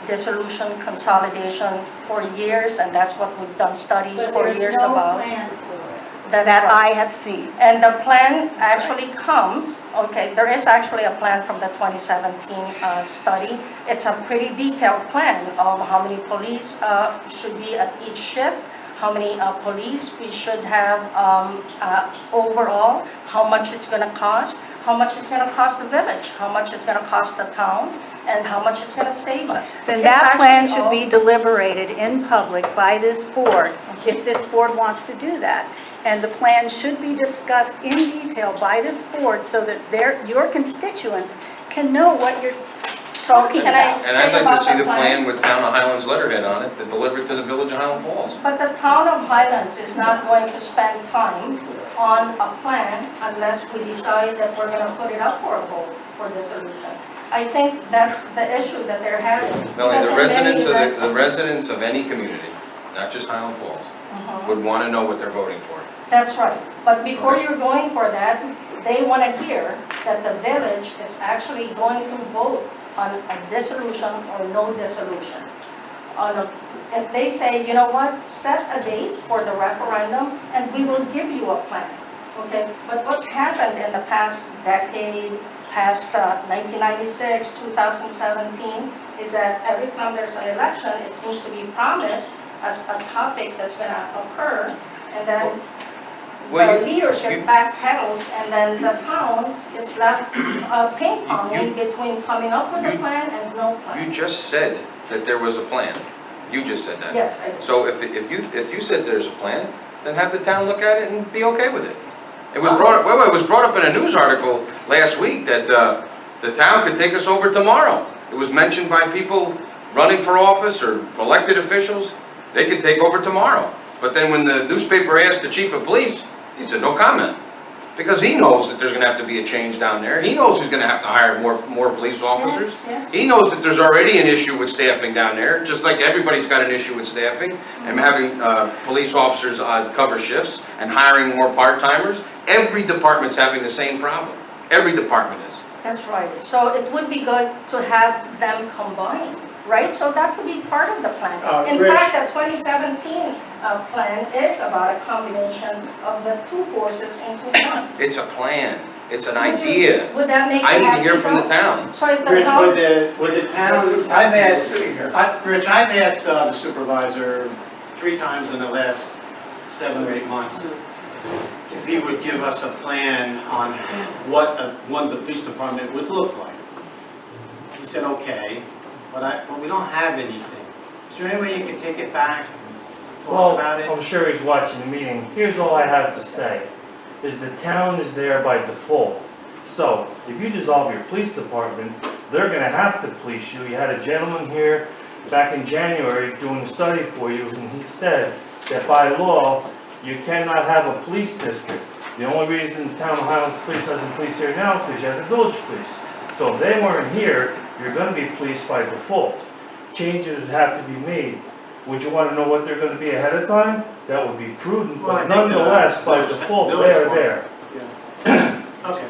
dissolution, consolidation for years, and that's what we've done studies for years about. But there's no plan for it. That's That right. I have seen. And the plan actually comes, okay, there is actually a plan from the 2017 study. It's a pretty detailed plan of how many police should be at each shift, how many police we should have overall, how much it's going to cost, how much it's going to cost the village, how much it's going to cost the town, and how much it's going to save us. Then It's that plan actually should all- be deliberated in public by this board, if this board wants to do that. And the plan should be discussed in detail by this board so that your constituents can know what you're So talking can I about. And I'd say like about to see the plan? plan with Town of Highlands letterhead on it, that delivered to the village of Highland Falls. But the town of Highlands is not going to spend time on a plan unless we decide that we're gonna put it up for a vote for dissolution. I think that's the issue that they're having. Melanie, Because the in many residents events- the residents of any community, not just Highland Falls, Mhm. would want to know what they're voting for. That's right. But before Okay. you're going for that, they want to hear that the village is actually going to vote on a dissolution or no dissolution. If they say, you know what, set a date for the referendum and we will give you a plan, okay? But what's happened in the past decade, past 1996, 2017, is that every time there's an election, it seems to be promised as a topic that's going to occur, and then Well, the leadership backpedals, and then the town is left ping-ponging between coming up with a you- plan and no You plan. just said that there was a plan. You just said that. Yes, I do. So if you said there's a plan, then have the town look at it and be okay with it. It was brought up in a news article last week that the town could take us over tomorrow. It was mentioned by people running for office or elected officials, they could take over tomorrow. But then when the newspaper asked the chief of police, he said no comment. Because he knows that there's gonna have to be a change down there. He knows he's gonna have to hire more police officers. Yes, yes. He knows that there's already an issue with staffing down there, just like everybody's got an issue with staffing and having police officers on cover shifts and hiring more part-timers. Every department's having the same problem. Every department is. That's right. So it would be good to have them combined, right? So that could be part of the plan. In Rich. fact, the 2017 plan is about a combination of the two forces into one. It's a plan. It's an Would you- idea. Would that make you I happy? need to hear from the Joe? town. So if the Rich, town, would the town, Rich, I've asked the supervisor 3 times in the last 7 or 8 months if he would give us a plan on what the police department would look like. He said, okay, but we don't have anything. Is there any way you can take it back and talk Well, about it? I'm sure he's watching the meeting. Here's all I have to say, is the town is there by default. So, if you dissolve your police department, they're gonna have to police you. You had a gentleman here back in January doing a study for you, and he said that by law, you cannot have a police district. The only reason the town of Highlands Police doesn't police here now is because you have the village police. So if they weren't here, you're gonna be policed by default. Changes would have to be made. Would you wanna know what they're gonna be ahead of time? That would be prudent, Well, I but think, nonetheless, by village- default, village they're one. there. Okay,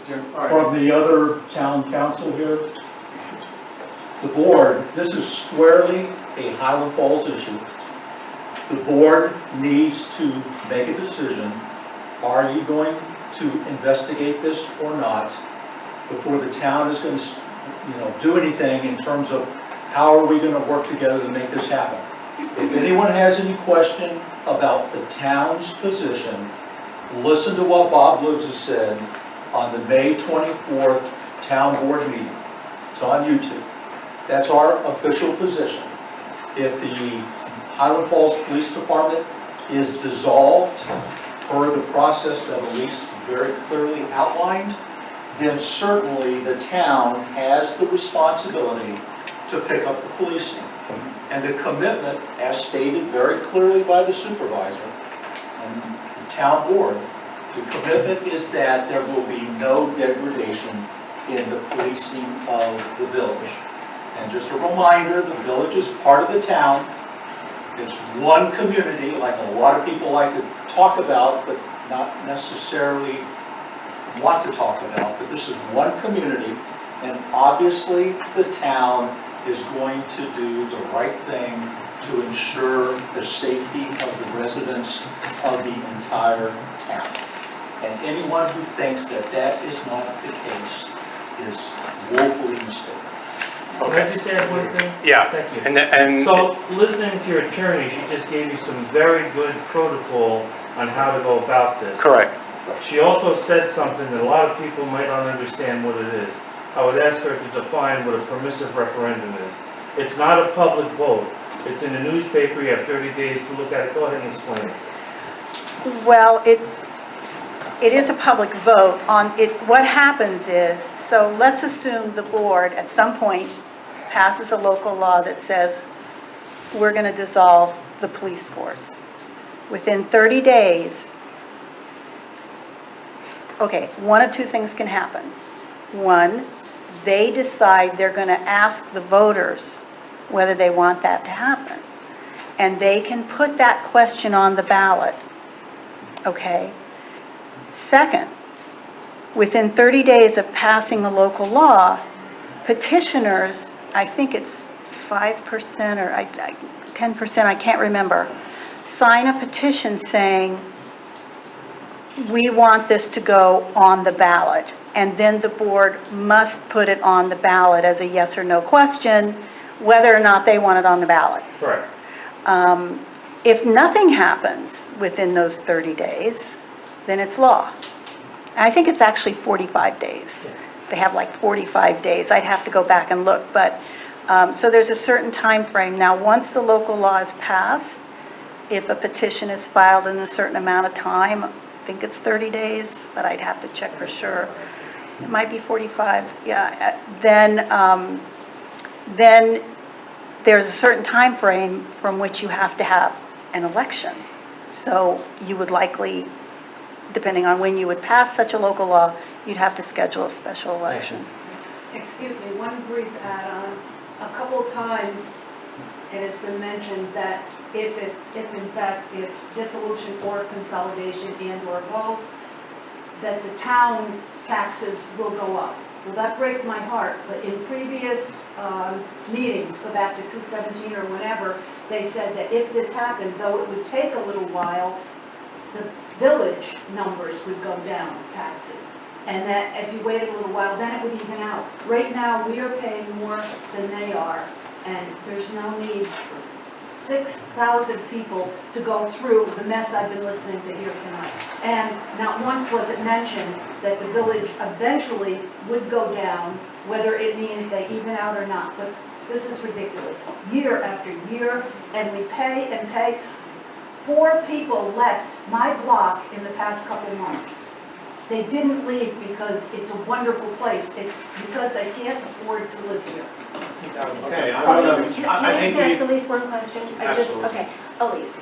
Jim, all right. From the other town council here, the board, this is squarely a Highland Falls issue. The board needs to make a decision. Are you going to investigate this or not before the town is going to, do anything in terms of how are we going to work together to make this happen? If anyone has any question about the town's position, listen to what Bob Lives has said on the May 24th town board meeting. It's on YouTube. That's our official position. If the Highland Falls Police Department is dissolved per the process that Elise very clearly outlined, then certainly the town has the responsibility to pick up the policing. And the commitment, as stated very clearly by the supervisor and the town board, the commitment is that there will be no degradation in the policing of the village. And just a reminder, the village is part of the town. It's one community, like a lot of people like to talk about, but not necessarily want to talk about. But this is one community, and obviously the town is going to do the right thing to ensure the safety of the residents of the entire town. And anyone who thinks that that is not the case is woefully mistaken. Can I just add one thing? Yeah. Thank you. And So, listening to your attorney, she just gave you some very good protocol on how to go about this. correct. She also said something that a lot of people might not understand what it is. I would ask her to define what a permissive referendum is. It's not a public vote. It's in the newspaper, you have 30 days to look at it. Go ahead and explain it. Well, it is a public vote on it. What happens is, so let's assume the board at some point passes a local law that says we're going to dissolve the police force. Within 30 days, okay, one of two things can happen. One, they decide they're going to ask the voters whether they want that to happen. And they can put that question on the ballot, okay? Second, within 30 days of passing the local law, petitioners, I think it's 5% or 10%, I can't remember, sign a petition saying, we want this to go on the ballot. And then the board must put it on the ballot as a yes or no question, whether or not they want it on the ballot. Correct. If nothing happens within those 30 days, then it's law. And I think it's actually 45 days. They have like 45 days. I'd have to go back and look, but, so there's a certain time frame. Now, once the local law is passed, if a petition is filed in a certain amount of time, I think it's 30 days, but I'd have to check for sure. It might be 45, yeah. Then there's a certain time frame from which you have to have an election. So you would likely, depending on when you would pass such a local law, you'd have to schedule a special election. Excuse me, one brief add-on. A couple of times, it has been mentioned that if in fact it's dissolution or consolidation and or both, that the town taxes will go up. Well, that breaks my heart, but in previous meetings, go back to 2017 or whenever, they said that if this happened, though it would take a little while, the village numbers would go down, taxes. And that if you waited a little while, then it would even out. Right now, we are paying more than they are, and there's no need for 6,000 people to go through the mess I've been listening to here tonight. And not once was it mentioned that the village eventually would go down, whether it means they even out or not. But this is ridiculous. Year after year, and we pay and pay. 4 people left my block in the past couple of months. They didn't leave because it's a wonderful place. It's because they can't afford to live here. Okay, I'm Elise, gonna, can I just think ask Elise one question? Absolutely. Okay, Elise,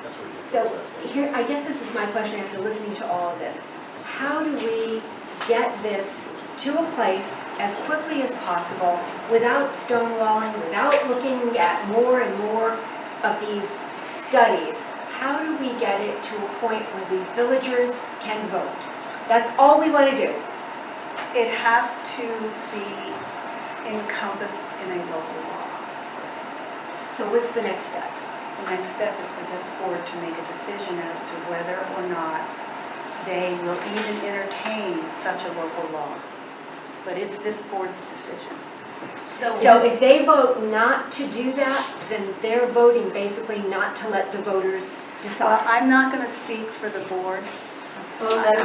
so here, I guess this is my question after listening to all of this. How do we get this to a place as quickly as possible without stonewalling, without looking at more and more of these studies? How do we get it to a point where the villagers can vote? That's all we want to do. It has to be encompassed in a local law. So what's the next step? The next step is for this board to make a decision as to whether or not they will even entertain such a local law. But it's this board's decision. So if they vote not to do that, then they're voting basically not to let the voters Well, decide. I'm not going to speak for the board.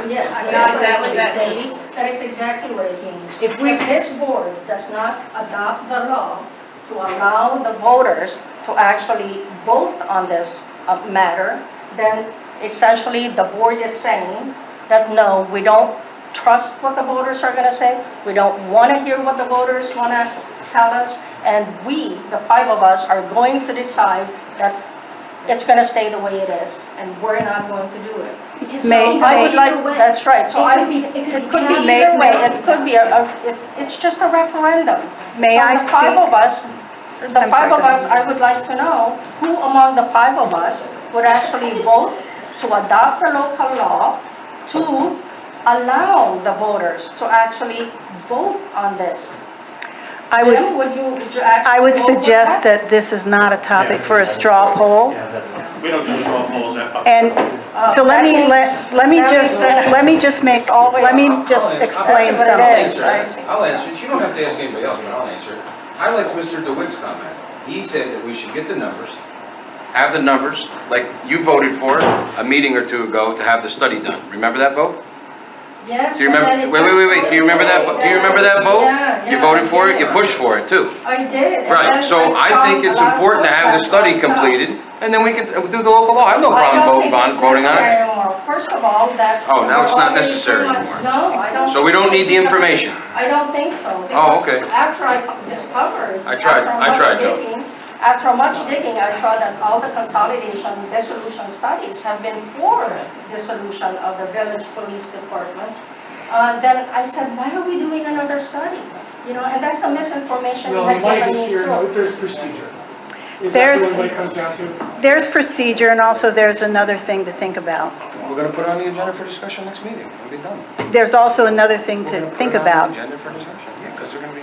Yes, I that know is that what that exactly- that is exactly what it means. If If this board does not adopt the law to allow the voters to actually vote on this matter, then essentially the board is saying that no, we don't trust what the voters are gonna say, we don't wanna hear what the voters wanna tell us, and we, the five of us, are going to decide that it's gonna stay the way it is, and we're not going to do it. Because May- I would like, either way. that's right, so It could be it could be May- either way, may- it could be it's just a referendum. May I So the five speak? of us, I'm sorry. I would like to know who among the five of us would actually vote to adopt the local law to allow the voters to actually vote on this. I would, Jim, would you actually I would vote with suggest that this is not a topic for a straw poll. We don't do straw polls. And so let me, let me that just, means- let me just make, let me just I'll explain That's what it something. is. I'll answer it. You don't have to ask anybody else, but I'll answer it. I like Mr. DeWitt's comment. He said that we should get the numbers, have the numbers, like you voted for a meeting or two ago to have the study done. Remember that vote? Yes. Do you but remember, then it wait, gets do you remember that, so do you remember that vote? Yeah, You yeah, voted for it, I you did. pushed for it too. I did. and Right, then so I think found it's a lot of important to have the pushback study myself. completed, and then we can do the local law. I have no problem voting on it. Anymore. First of all, that. Oh, now it's not we're already necessary too much- anymore. No, I don't. So we think don't need the because- information. I don't think so. Oh, because okay. After I discovered. I tried, Joe. After much digging, I saw that all the consolidation dissolution studies have been for dissolution of the village police department. Then I said, why are we doing another study? You know, and that's some misinformation you Well, had you might given just me hear, no, too. there's procedure. Is that There's- really what it comes down to? There's procedure, and also there's another thing to think about. We're gonna put it on the agenda for discussion next meeting. We'll be done. There's also another thing We're to gonna put think it on the about. agenda for discussion, yeah, because they're gonna be.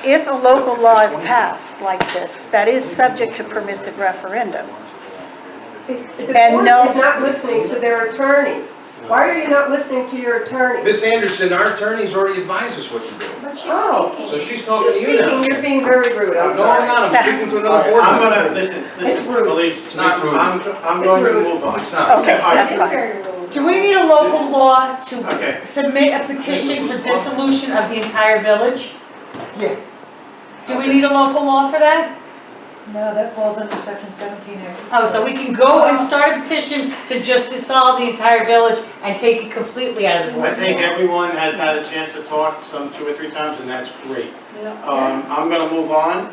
If a local law is passed like this, that is subject to permissive referendum. The And board no- is not listening to their attorney. Why are you not listening to your attorney? Miss Anderson, our attorney's already advised us what to do. But she's Oh. speaking. So she's talking to She's you now. speaking, you're being very rude, I'm No, I'm sorry. not, I'm speaking to another board I'm member. gonna, listen, It's rude. Elise. It's not rude. I'm going to move on. It's not. Okay, All right. that's It is fine. very rude. Do we need a local law to Okay. submit a petition for dissolution of the entire village? Yeah. Do we need a local law for that? No, that falls under section 17A. Oh, so we can go and start a petition to just dissolve the entire village and take it completely out of the I board's think hands? everyone has had a chance to talk some 2 or 3 times, and that's great. Yeah. I'm gonna move on.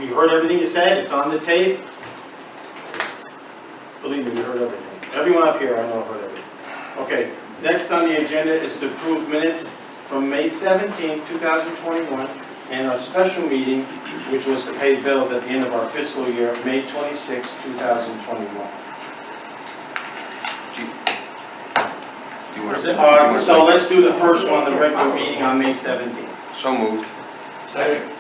You heard everything you said, it's on the tape. Believe me, we heard everything. Everyone up here, I know heard everything. Okay, next on the agenda is to approve minutes from May 17, 2021, and a special meeting, which was to pay bills at the end of our fiscal year, May 26, 2021. Do you wanna- So let's do the first one, the regular meeting on May 17th. So moved. Second.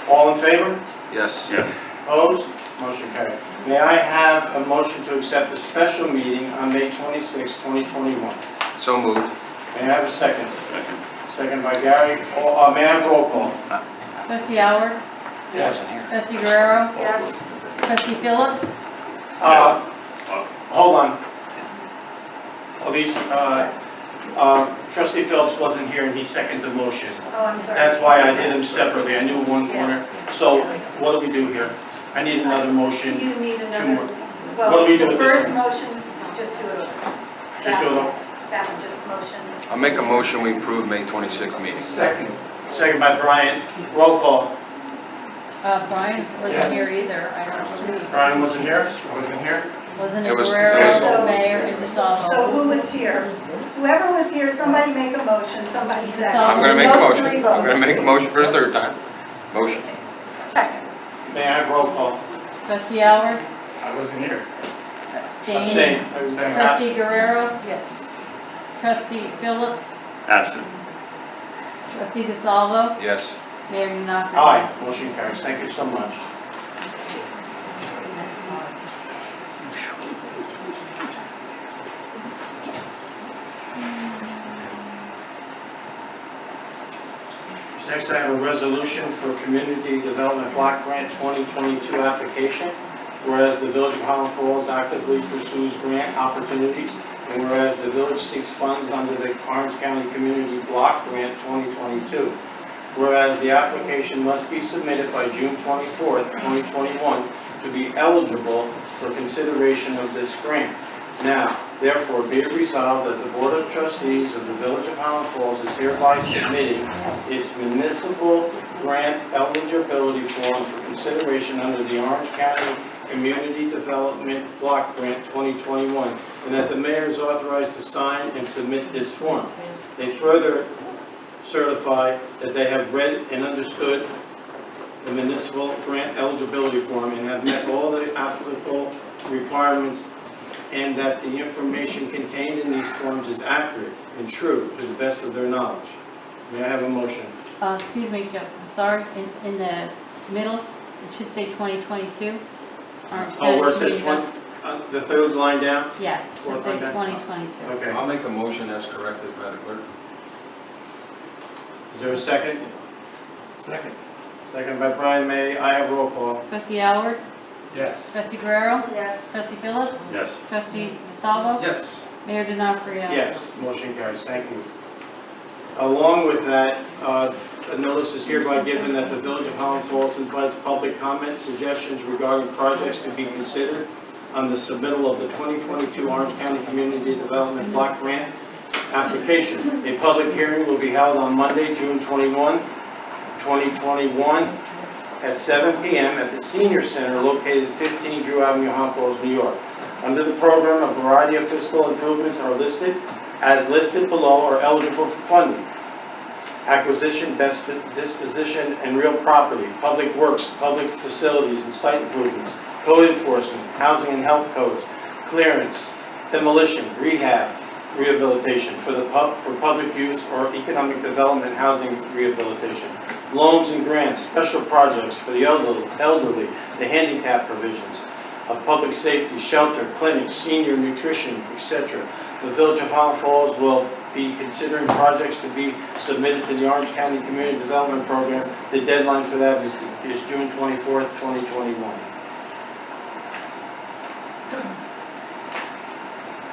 All in favor? Yes. Yes. Opposed? Motion carried. May I have a motion to accept the special meeting on May 26, 2021? So moved. May I have a second? Second by Gary. May I have roll call? Trustee Howard, Yes. trustee Guerrero, Yes. trustee Phillips, Hold on. Elise, trustee Phillips wasn't here and he seconded the motion. Oh, I'm sorry. That's why I did them separately. I knew one corner. So what do we do here? I need another motion. You need Two another, more. well, What do we do the with this first one? motion's just do it. Just do it. That one, just motion. I'll make a motion, we approve May 26th meeting. Second. Second by Brian. Roll call. Brian Yes. wasn't here either, I don't believe. Brian wasn't here? Wasn't here? Wasn't it It was Guerrero, DeSalvo. Mayor, and DeSalvo? So who was here? Whoever was here, somebody make a motion, somebody second. I'm gonna make a Those motion. three I'm vote. gonna make a motion for the third time. Motion. Second. May I have roll call? Trustee Howard, I wasn't here. abstained. Abstain. I was saying Trustee Guerrero, Yes. Trustee Phillips, Absent. Trustee DeSalvo, Yes. Mayor Denoff. Aye. Motion carries. Thank you so much. Next, I have a resolution for Community Development Block Grant 2022 application. Whereas the Village of Highland Falls actively pursues grant opportunities, and whereas the village seeks funds under the Orange County Community Block Grant 2022. Whereas the application must be submitted by June 24th, 2021 to be eligible for consideration of this grant. Now, therefore, be it resolved that the Board of Trustees of the Village of Highland Falls is hereby submitting its municipal grant eligibility form for consideration under the Orange County Community Development Block Grant 2021, and that the mayor is authorized to sign and submit this form. They further certify that they have read and understood the municipal grant eligibility form and have met all the applicable requirements, and that the information contained in these forms is accurate and true to the best of their knowledge. May I have a motion? Excuse me, Joe, I'm sorry, in the middle, it should say 2022. Oh, where it says 20, the third line down? Yes, Fourth it's say line down? 2022. Okay. I'll make a motion as corrected by the clerk. Is there a second? Second. Second by Brian. May I have roll call? Trustee Howard, Yes. Trustee Guerrero, Yes. Trustee Phillips, Yes. Trustee DeSalvo, Yes. Mayor Denoff. Yes, motion carries. Thank you. Along with that, a notice is hereby given that the Village of Highland Falls invites public comments, suggestions regarding projects to be considered on the submittal of the 2022 Orange County Community Development Block Grant application. A public hearing will be held on Monday, June 21, 2021 at 7 p.m. at the Senior Center located at 15 Drew Avenue, Highland Falls, New York. Under the program, a variety of fiscal improvements are listed, as listed below, are eligible for funding. Acquisition, disposition, and real property, public works, public facilities and site improvements, code enforcement, housing and health codes, clearance, demolition, rehab, rehabilitation for public use or economic development housing rehabilitation, loans and grants, special projects for the elderly, the handicap provisions of public safety, shelter, clinics, senior nutrition, etc. The Village of Highland Falls will be considering projects to be submitted to the Orange County Community Development Program. The deadline for that is June 24th, 2021.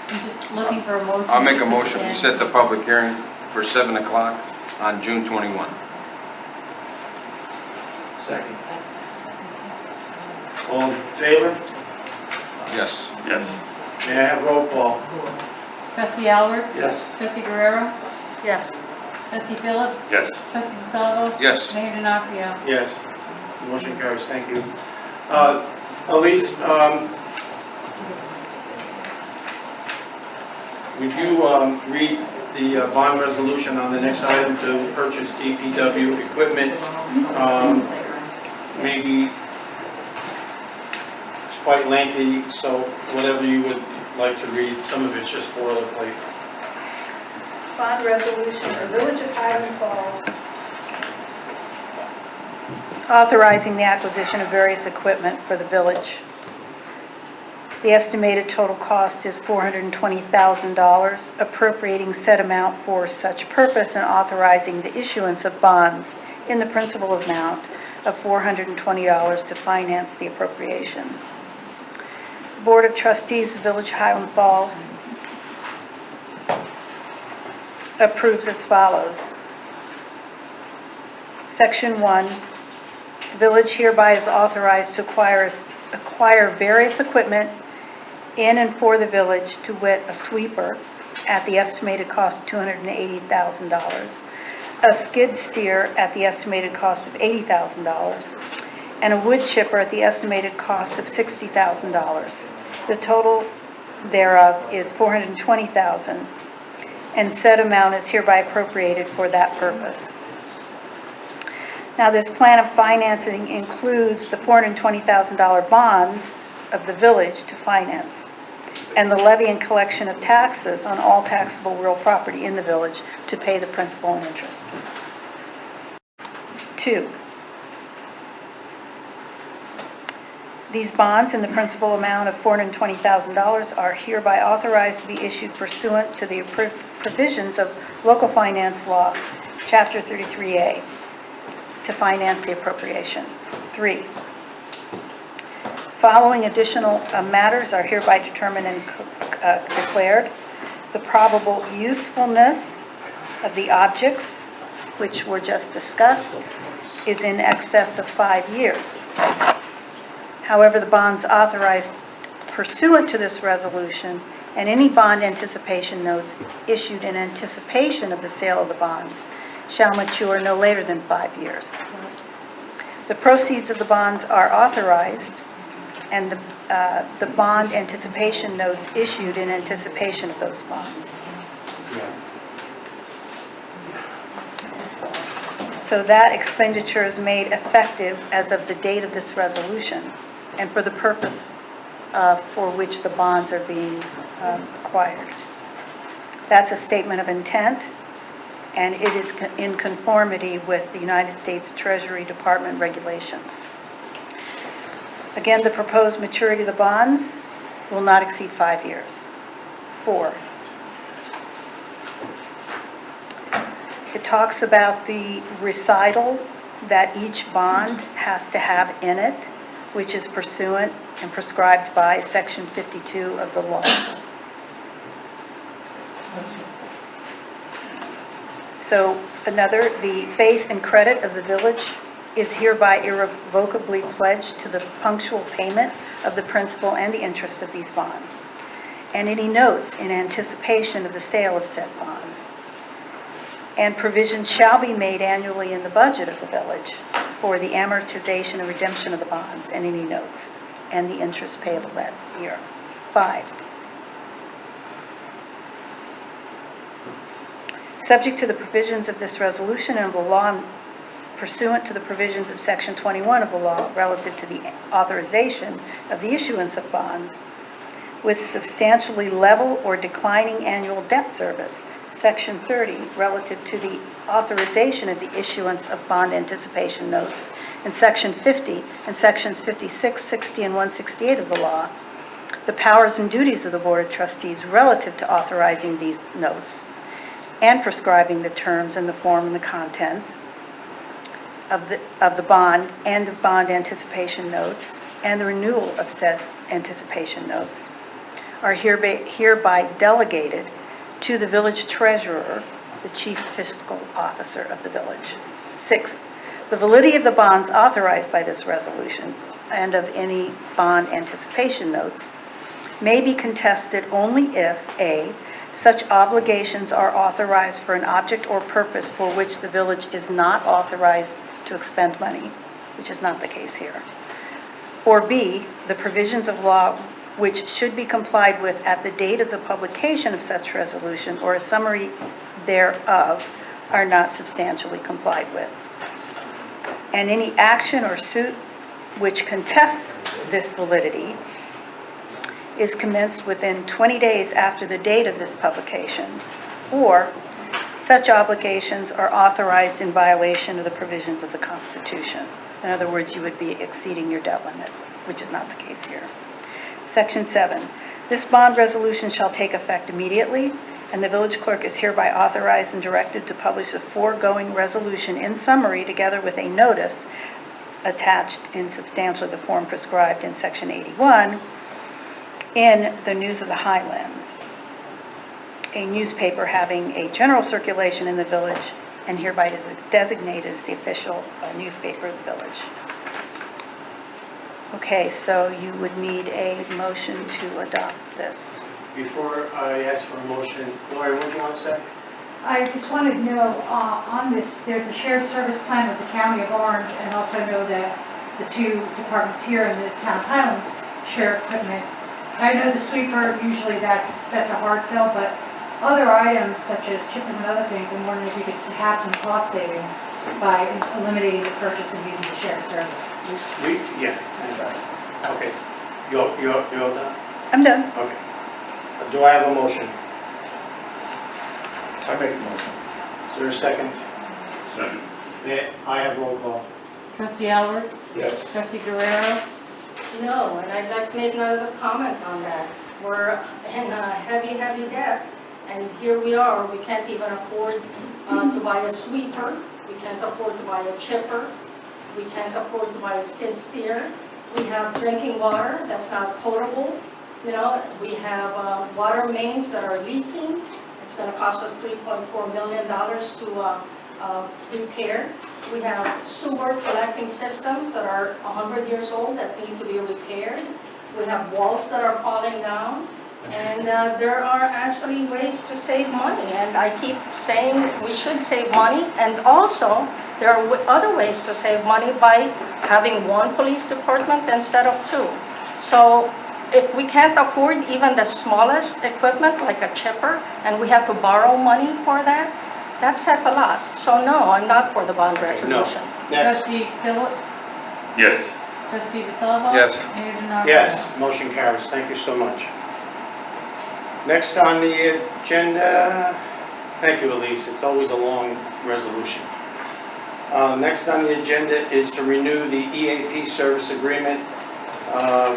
I'm just looking for a motion. I'll make a motion. We And- set the public hearing for 7 o'clock on June 21. Second. All in favor? Yes. Yes. May I have roll call? Trustee Howard, Yes. Trustee Guerrero, Yes. Trustee Phillips, Yes. Trustee DeSalvo, Yes. Mayor Denoff. Yes. Motion carries. Thank you. Elise, would you read the bond resolution on the next item to purchase DPW equipment? Maybe it's quite lengthy, so whatever you would like to read, some of it's just boilerplate. Bond resolution for Village of Highland Falls authorizing the acquisition of various equipment for the village. The estimated total cost is $420,000, appropriating said amount for such purpose and authorizing the issuance of bonds in the principal amount of $420 to finance the appropriation. Board of Trustees of Village of Highland Falls approves as follows. Section 1, the village hereby is authorized to acquire various equipment in and for the village, to wit, a sweeper at the estimated cost of $280,000, a skid steer at the estimated cost of $80,000, and a wood chipper at the estimated cost of $60,000. The total thereof is $420,000, and said amount is hereby appropriated for that purpose. Now, this plan of financing includes the $420,000 bonds of the village to finance, and the levy and collection of taxes on all taxable real property in the village to pay the principal and interest. 2, these bonds in the principal amount of $420,000 are hereby authorized to be issued pursuant to the provisions of Local Finance Law, Chapter 33A, to finance the appropriation. 3, following additional matters are hereby determined and declared. The probable usefulness of the objects, which were just discussed, is in excess of 5 years. However, the bonds authorized pursuant to this resolution and any bond anticipation notes issued in anticipation of the sale of the bonds shall mature no later than 5 years. The proceeds of the bonds are authorized, and the bond anticipation notes issued in anticipation of those bonds. So that expenditure is made effective as of the date of this resolution and for the purpose for which the bonds are being acquired. That's a statement of intent, and it is in conformity with the United States Treasury Department regulations. Again, the proposed maturity of the bonds will not exceed 5 years. 4, it talks about the recital that each bond has to have in it, which is pursuant and prescribed by Section 52 of the law. So the faith and credit of the village is hereby irrevocably pledged to the punctual payment of the principal and the interest of these bonds, and any notes in anticipation of the sale of said bonds. And provision shall be made annually in the budget of the village for the amortization and redemption of the bonds and any notes and the interest payable that year. 5, subject to the provisions of this resolution and the law pursuant to the provisions of Section 21 of the law relative to the authorization of the issuance of bonds with substantially level or declining annual debt service, Section 30 relative to the authorization of the issuance of bond anticipation notes, and Section 50 and Sections 56, 60, and 168 of the law, the powers and duties of the Board of Trustees relative to authorizing these notes and prescribing the terms and the form and the contents of the bond and the bond anticipation notes and the renewal of said anticipation notes are hereby delegated to the village treasurer, the chief fiscal officer of the village. 6, the validity of the bonds authorized by this resolution and of any bond anticipation notes may be contested only if A, such obligations are authorized for an object or purpose for which the village is not authorized to expend money, which is not the case here. Or B, the provisions of law which should be complied with at the date of the publication of such resolution or a summary thereof are not substantially complied with. And any action or suit which contests this validity is commenced within 20 days after the date of this publication, or such obligations are authorized in violation of the provisions of the Constitution. In other words, you would be exceeding your debt limit, which is not the case here. Section 7, this bond resolution shall take effect immediately, and the village clerk is hereby authorized and directed to publish the foregoing resolution in summary together with a notice attached in substantially the form prescribed in Section 81 in the News of the Highlands, a newspaper having a general circulation in the village and hereby is designated as the official newspaper of the village. Okay, so you would need a motion to adopt this. Before I ask for a motion, Gloria, what do you want to say? I just wanted to know, on this, there's a shared service plan with the County of Orange, and also I know that the two departments here in the Town of Highlands share equipment. I know the sweeper, usually that's a hard sell, but other items such as chippers and other things, I'm wondering if you could have some cost savings by eliminating the purchase and using the shared service. Yeah. Okay. You're done? I'm done. Okay. Do I have a motion? I make the motion. Is there a second? Second. I have roll call. Trustee Albert? Yes. Trustee Guerrero? No, and I'd like to make another comment on that. We're in a heavy, heavy debt, and here we are, we can't even afford to buy a sweeper, we can't afford to buy a chipper, we can't afford to buy a skid steer. We have drinking water that's not potable, you know, we have water mains that are leaking. It's going to cost us $3.4 million to repair. We have sewer collecting systems that are 100 years old that need to be repaired. We have walls that are falling down. And there are actually ways to save money. And I keep saying we should save money. And also, there are other ways to save money by having one police department instead of two. So if we can't afford even the smallest equipment, like a chipper, and we have to borrow money for that, that says a lot. So no, I'm not for the bond resolution. Next. Trustee Phillips? Yes. Trustee DeSalvo? Yes. Mayor DiNardo? Yes, motion carries. Thank you so much. Next on the agenda, thank you, Elise. It's always a long resolution. Next on the agenda is to renew the EAP service agreement,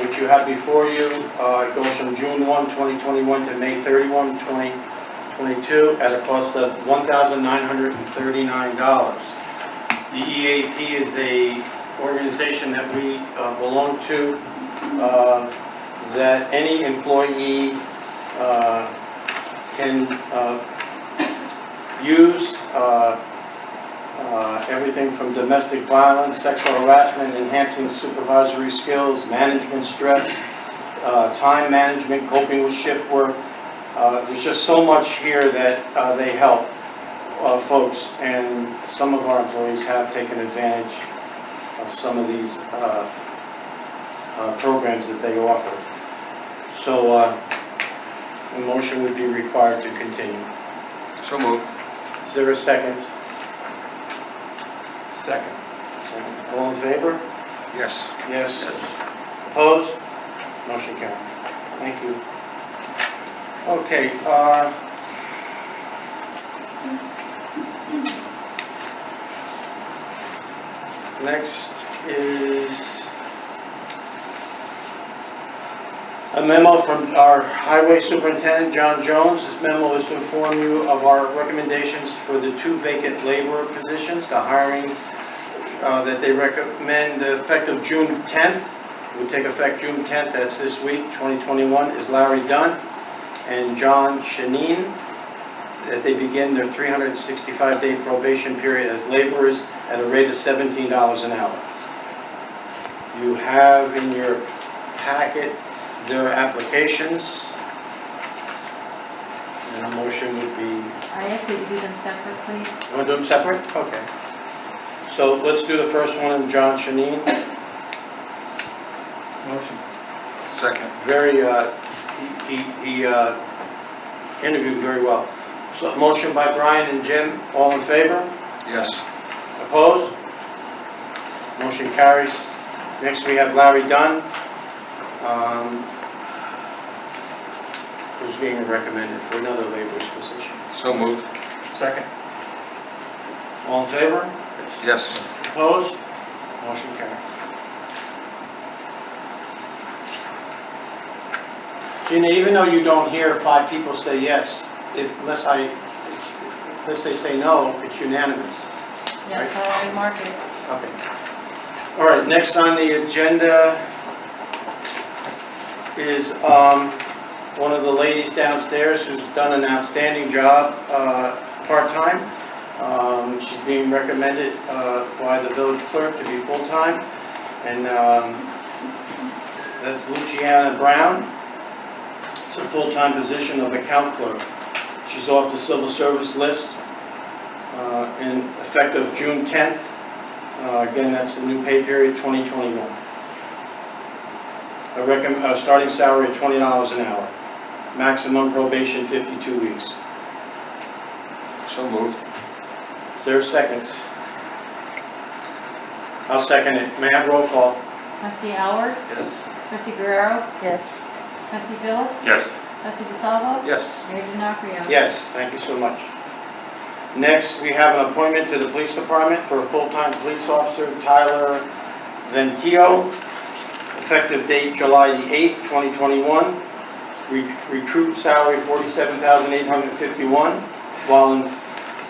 which you have before you. It goes from June 1, 2021 to May 31, 2022 at a cost of $1,939. The EAP is a organization that we belong to, that any employee can use everything from domestic violence, sexual harassment, enhancing supervisory skills, management stress, time management, coping with shift work. There's just so much here that they help folks, and some of our employees have taken advantage of some of these programs that they offer. So a motion would be required to continue. So moved. Is there a second? Second. Second. All in favor? Yes. Yes. Yes. Opposed? Motion carried. Thank you. Okay, next is a memo from our Highway Superintendent, John Jones. This memo is to inform you of our recommendations for the 2 vacant laborer positions, the hiring that they recommend effective June 10th. Would take effect June 10th, that's this week, 2021, is Larry Dunn and John Shanine, that they begin their 365-day probation period as laborers at a rate of $17 an hour. You have in your packet their applications, and a motion would be... I ask you to do them separate, please. You want to do them separate? Okay. So let's do the first one, John Shanine. Motion. Second. Very, he interviewed very well. So motion by Brian and Jim, all in favor? Yes. Opposed? Motion carries. Next we have Larry Dunn, who's being recommended for another laborer's position. So moved. Second. All in favor? Yes. Opposed? Motion carries. Gina, even though you don't hear 5 people say yes, unless they say no, it's unanimous. That's how I mark it. Okay. All right, next on the agenda is one of the ladies downstairs who's done an outstanding job part-time. She's being recommended by the village clerk to be full-time, and that's Luciana Brown. It's a full-time position of account clerk. She's off the civil service list, and effective June 10th. Again, that's the new pay period, 2021. Starting salary at $20 an hour. Maximum probation, 52 weeks. So moved. Is there a second? I'll second it. May I have roll call? Trustee Howard? Yes. Trustee Guerrero? Yes. Trustee Phillips? Yes. Trustee DeSalvo? Yes. Mayor DiNapoli? Yes, thank you so much. Next, we have an appointment to the police department for a full-time police officer, Tyler Venchio, effective date July the 8th, 2021. Recruit salary $47,851, while in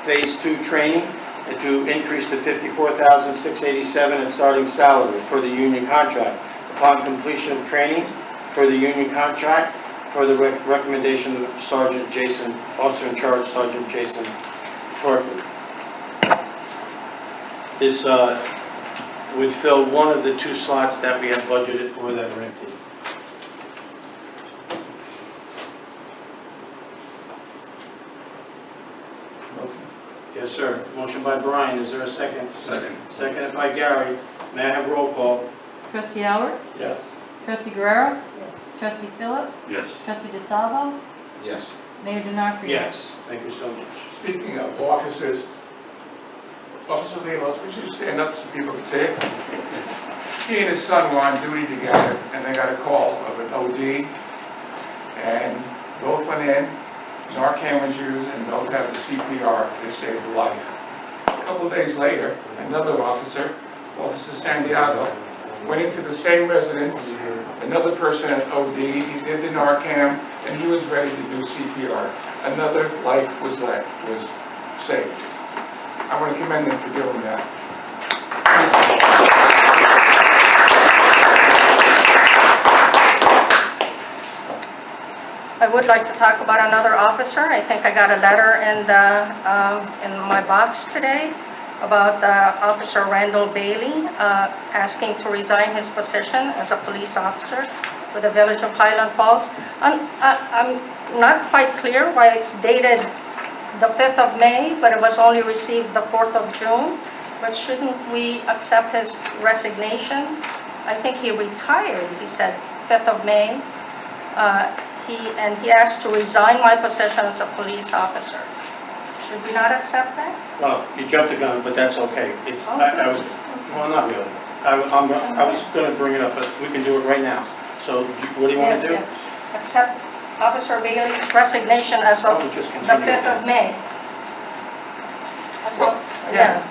phase 2 training, and to increase to $54,687 at starting salary for the union contract. Upon completion of training for the union contract, for the recommendation of Sergeant Jason, Officer in Charge Sergeant Jason Torkley. This would fill one of the 2 slots that we have budgeted for that are empty. Motion. Yes, sir. Motion by Brian. Is there a second? Second. Seconded by Gary. May I have roll call? Trustee Howard? Yes. Trustee Guerrero? Yes. Trustee Phillips? Yes. Trustee DeSalvo? Yes. Mayor DiNapoli? Yes. Thank you so much. Speaking of officers, Officer Leos, would you stand up so people can see it? He and his son were on duty together, and they got a call of an OD, and both went in, Narcan was used, and both had the CPR. They saved a life. A couple of days later, another officer, Officer Santiago, went into the same residence, another person had OD, he did the Narcan, and he was ready to do CPR. Another life was saved. I want to commend them for doing that. I would like to talk about another officer. I think I got a letter in my box today about Officer Randall Bailey asking to resign his position as a police officer with the Village of Highland Falls. I'm not quite clear why it's dated the 5th of May, but it was only received the 4th of June. But shouldn't we accept his resignation? I think he retired, he said, 5th of May. He asked to resign my position as a police officer. Should we not accept that? Well, you jumped the gun, but that's okay. I was, well, not really. I was going to bring it up, but we can do it right now. So what do you want to do? Yes. Accept Officer Bailey's resignation as of We'll just the continue 5th that. of May. Well, yeah.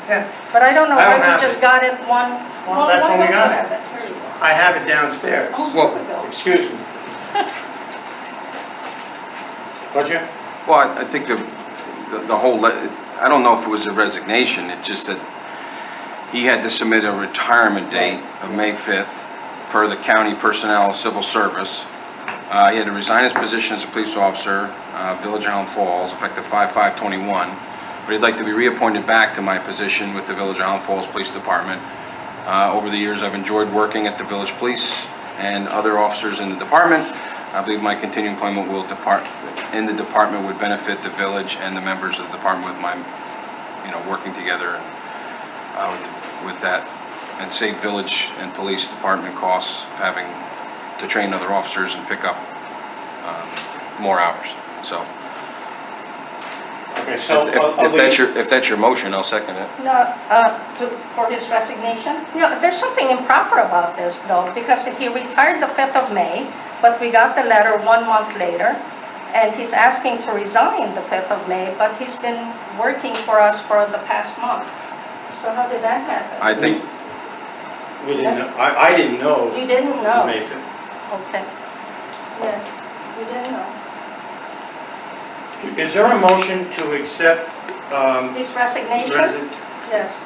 But I don't know I don't why have we just it. got it one. Well, that's when we got it. Here you go. I have it downstairs. Oh, Well- here we go. Excuse me. What'd you? Well, I think the whole, I don't know if it was a resignation, it's just that he had to submit a retirement date of May 5th per the county personnel civil service. He had to resign his position as a police officer, Village of Highland Falls, effective 5/5/21. But he'd like to be reappointed back to my position with the Village of Highland Falls Police Department. Over the years, I've enjoyed working at the village police and other officers in the department. I believe my continued employment in the department would benefit the village and the members of the department with my, working together with that, and save village and police department costs having to train other officers and pick up more hours. So Okay, so if that's your motion, I'll second it. No, for his resignation? There's something improper about this though, because he retired the 5th of May, but we got the letter 1 month later, and he's asking to resign the 5th of May, but he's been working for us for the past month. So how did that happen? I think, we didn't know. I didn't know. You didn't know? May 5th. Okay. Yes, you didn't know. Is there a motion to accept His resignation? Yes.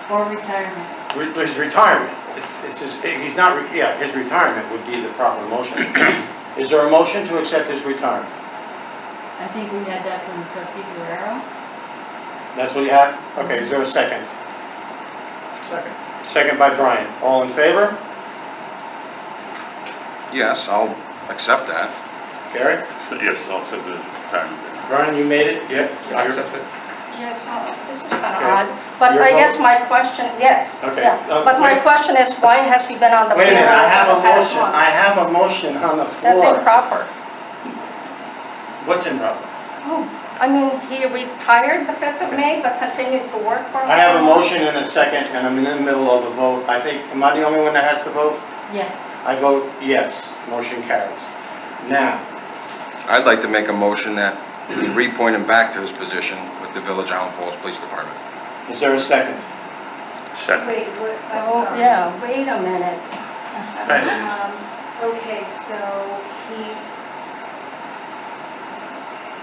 Or retirement? his retirement? He's not, his retirement would be the proper motion. Is there a motion to accept his retirement? I think we had that from Trustee Guerrero. That's what you have? Okay, is there a second? Second. Second by Brian. All in favor? yes, I'll accept that. Gary? So, yes, I'll accept the retirement. Brian, you made it? Yep. I accept it. Yes, this is kind of Okay. odd, but Your I vote? guess my question, yes, Okay. yeah. But my Wait. question is, why has he been on the Wait a payroll minute, I have for a the past motion, month? I have a motion on the That's floor. improper. What's improper? I mean, he retired the 5th of May, but continued to work for a I have a while. motion and a second, and I'm in the middle of a vote. I think, am I the only one that has to vote? Yes. I vote yes, motion carries. Now, I'd like to make a motion that we reappoint him back to his position with the Village Island Falls Police Department. is there a second? Second. Wait, what, I'm Oh, sorry. yeah, wait a minute. Okay, so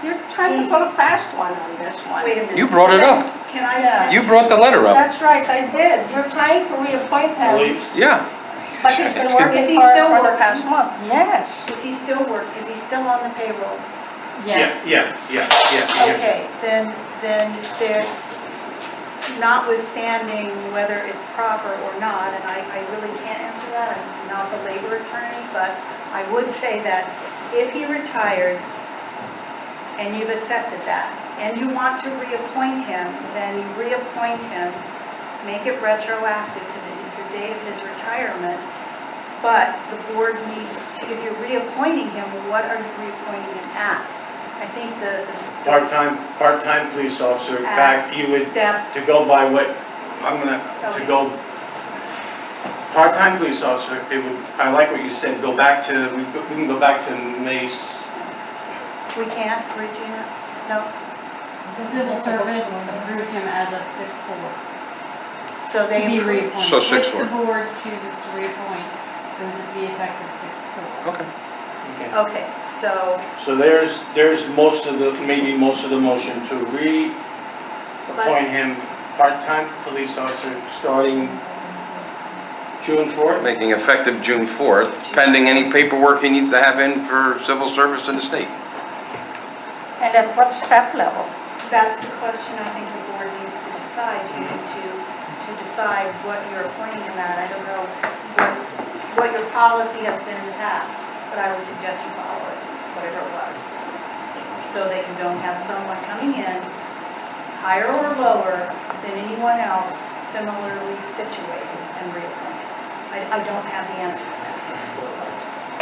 You're trying to pull a fast one on this one. wait a minute. You brought it up. Can I? Yeah. You brought the letter up. That's right, I did. You're trying to reappoint him, Please? Yeah. but he's been It's working Is he for us still for the working? past month. Yes. Is he still is he still on the payroll? Yes. Yeah. Okay, then there, notwithstanding whether it's proper or not, and I really can't answer that, I'm not the labor attorney, but I would say that if he retired and you've accepted that, and you want to reappoint him, then you reappoint him, make it retroactive to the date of his retirement, but the board needs to, if you're reappointing him, what are you reappointing him at? I think the Part-time police officer, back, you would, step, to go by what, I'm gonna, to Okay. go, part-time police officer, it would, I like what you said, go back to, we can go back to May, we can't, Regina? No? The civil service approved him as of 6/4 So to they be approved. reappointed. So If 6/4. the board chooses to reappoint, it was to be effective 6/4. Okay. Okay, so, so there's most of the, maybe most of the motion to reappoint him part-time police officer starting June 4th? Making effective June 4th, pending any paperwork he needs to have in for civil service in the state. And at what step level? that's the question I think the board needs to decide. You need to decide what you're appointing him at. I don't know what your policy has been in the past, but I would suggest you follow it, whatever it was. So they don't have someone coming in, higher or lower than anyone else similarly situated and reappointed. I don't have the answer to that.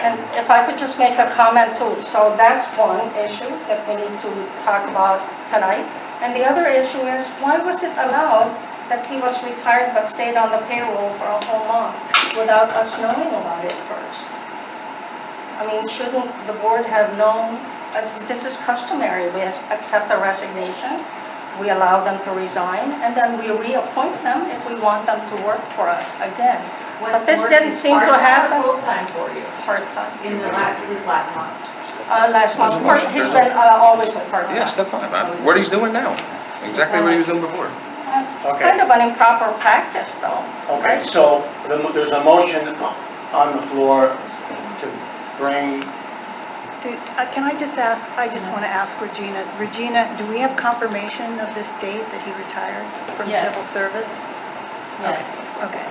And if I could just make a comment too, so that's one issue that we need to talk about tonight. And the other issue is, why was it allowed that he was retired but stayed on the payroll for a whole month without us knowing about it first? I mean, shouldn't the board have known, as this is customary, we accept a resignation, we allow them to resign, and then we reappoint them if we want them to work for us again. But this didn't seem to happen. Full-time for you Part-time. in the this last month. Last month, he's been always a part-time. Yeah, step 5, what he's doing now. Exactly what he was doing before. It's kind of an improper practice, though. Okay, so there's a motion on the floor to bring, Can I just ask, I just want to ask Regina. Regina, do we have confirmation of this date that he retired from Yes. civil service? Yes. Okay.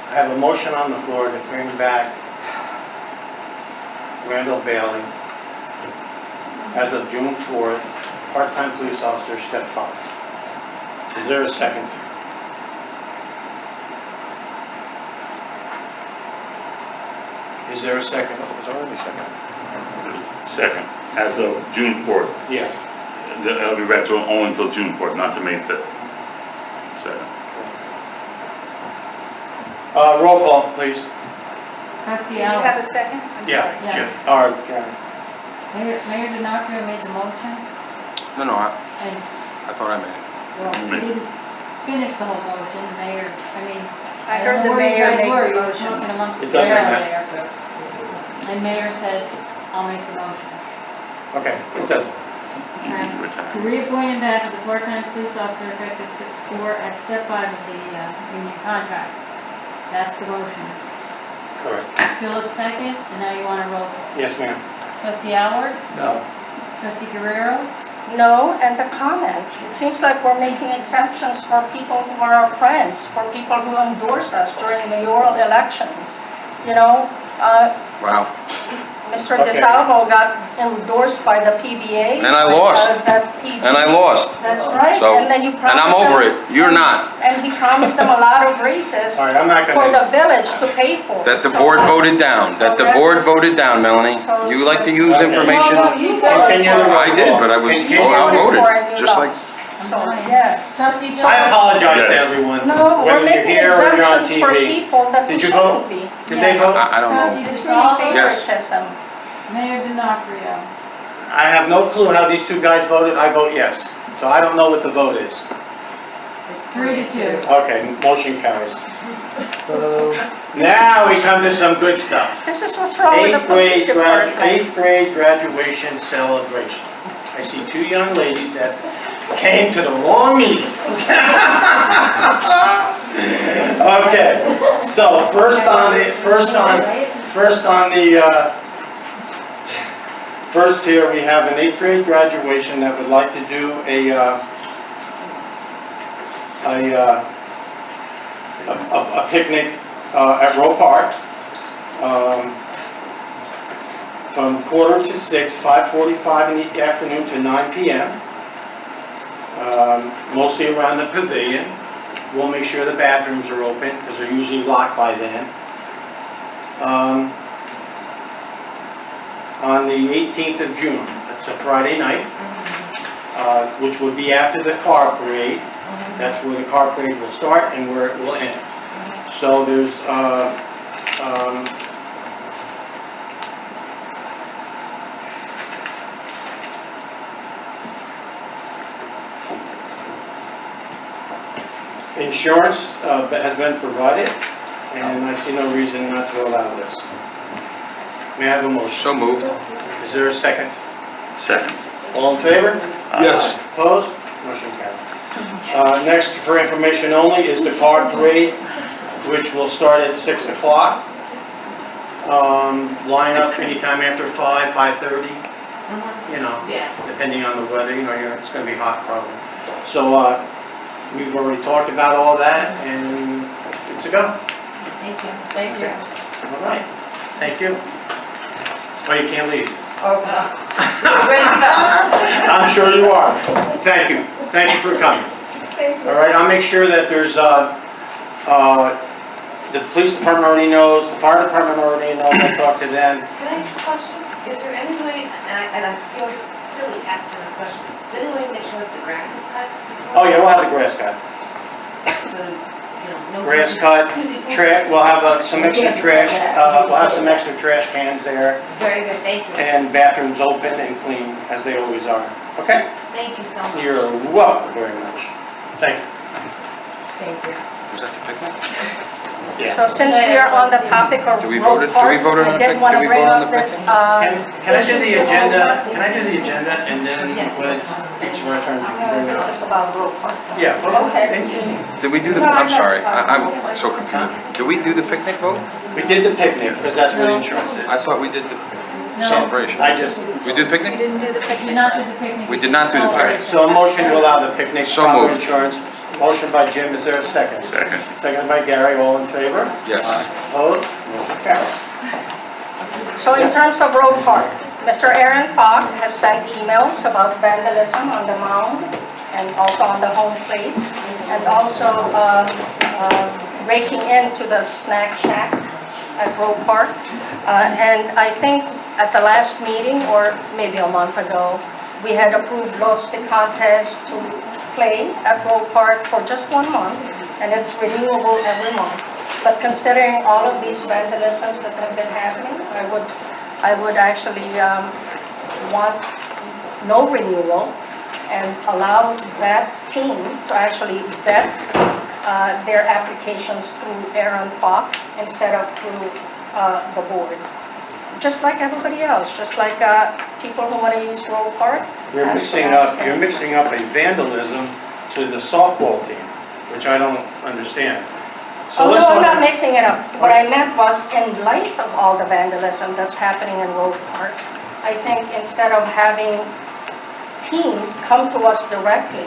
I have a motion on the floor to bring back Randall Bailey as of June 4th, part-time police officer, step 5. Is there a second? Is there a second? It's already second. Second, as of June 4th. Yeah. That'll be retro only until June 4th, not to May 5th. Second. Roll call, please. Trustee Did you Allen. have a second? I'm Yeah, sorry. Yes. Jim, or Karen. Mayor DiNapoli made the motion, No, I and, thought I made it. well, he didn't finish the whole motion. The mayor, I mean, I I heard don't know the where you mayor guys make were. the You were motion. talking amongst It doesn't yourselves. matter. And mayor said, I'll make the motion. Okay, it doesn't. You need to To retire. reappoint him back as a part-time police officer effective 6/4 at step 5 of the union contract. That's the motion. Correct. Phillips second, and now you want to roll. Yes, ma'am. Trustee Howard? No. Trustee Guerrero? No, and the comment, it seems like we're making exemptions for people who are our friends, for people who endorse us during mayoral elections. You know, Wow. Mr. Okay. DeSalvo got endorsed by the PBA. And I lost. And I lost. That's right, So, and then you promised and I'm over them- it. You're not. And he promised them a lot of raises All right, I'm not for gonna, the village to pay for. That the So board I- voted down. That the so board that's- voted down, Melanie. You like to use Okay. information? No, you voted Continue for the it. I did, but I was Continue. outvoted, For a new just law. like, So, yes. Trustee I apologize to Yes. everyone, No, we're whether you're making here or you're on exemptions for TV. people that Did we you vote? shouldn't be. Did they Yeah. vote? I don't Trustee know. It's really DeSalvo, Yes. favoritism. Mayor D'Onofrio. I have no clue how these two guys voted. I vote yes. So I don't know what the vote is. It's 3-2. Okay, motion carries. Now we come to some good stuff. This is what's wrong with the police department. Eighth grade graduation celebration. I see two young ladies that came to the wrong meeting. Okay, so first here, we have an eighth grade graduation that would like to do a picnic at Roe Park from 5:45, 5:45 in the afternoon to 9 p.m. Mostly around the pavilion. We'll make sure the bathrooms are open because they're usually locked by then. On the 18th of June, that's a Friday night, which would be after the car parade. That's where the car parade will start and where it will end. So there's insurance that has been provided, and I see no reason not to allow this. May I have a motion? So moved. Is there a second? Second. All in favor? Yes. Opposed? Motion carried. Next, for information only, is the car parade, which will start at 6 o'clock. Line up anytime after 5, 5:30, you know, depending on the weather, you know, it's gonna be hot probably. So, we've already talked about all that, and it's a go. Thank you. Thank you. All right, thank you. Oh, you can't leave. Oh, I'm sure you are. Thank you. Thank you for coming. All right, I'll make sure that there's, the police department already knows, the fire department already knows, I talked to them. Can I ask a question? Is there any way, and I feel silly asking a question, is there any way to make sure that the grass is cut? Oh, yeah, we'll have the grass cut. So, you know, no. Grass cut, we'll have some extra trash, we'll have some extra trash cans there, Very good, thank you. and bathrooms open and clean, as they always are. Okay? Thank you so much. You're welcome very much. Thank you. Thank you. Was that the picnic? So since we are on the topic of Do we road vote on parks, I the did want to picnic? bring Did we vote on up the this, Can I do the issues with agenda? road Can I do the agenda, and then when it's each of our turns, you can bring it It's up? about road parks. Yeah. well, Okay. and- Did we do the, I'm sorry, I'm so confused. Did we do the picnic vote? We did the picnic, because that's what insurance is. I thought we did the No, celebration. I just, We did picnic? you did not do the picnic. We did not do the picnic. so a motion to allow the picnic, So proper moved. insurance. Motion by Jim, is there a second? Second. Second by Gary, all in favor? Yes. Opposed? Motion carries. So in terms of road parks, Mr. Aaron Falk has sent emails about vandalism on the mound and also on the home plates, and also breaking into the snack shack at Roe Park. And I think at the last meeting, or maybe a month ago, we had approved Los Picantes to play at Roe Park for just 1 month, and it's renewable every month. But considering all of these vandalisms that have been happening, I would actually want no renewal and allow that team to actually vet their applications through Aaron Falk instead of through the board. Just like everybody else, just like people who want to use Roe Park. You're mixing up a vandalism to the softball team, which I don't understand. So Oh, let's no, I'm talk- not mixing it up. What I meant was, in light of all the vandalism that's happening in Roe Park, I think instead of having teams come to us directly,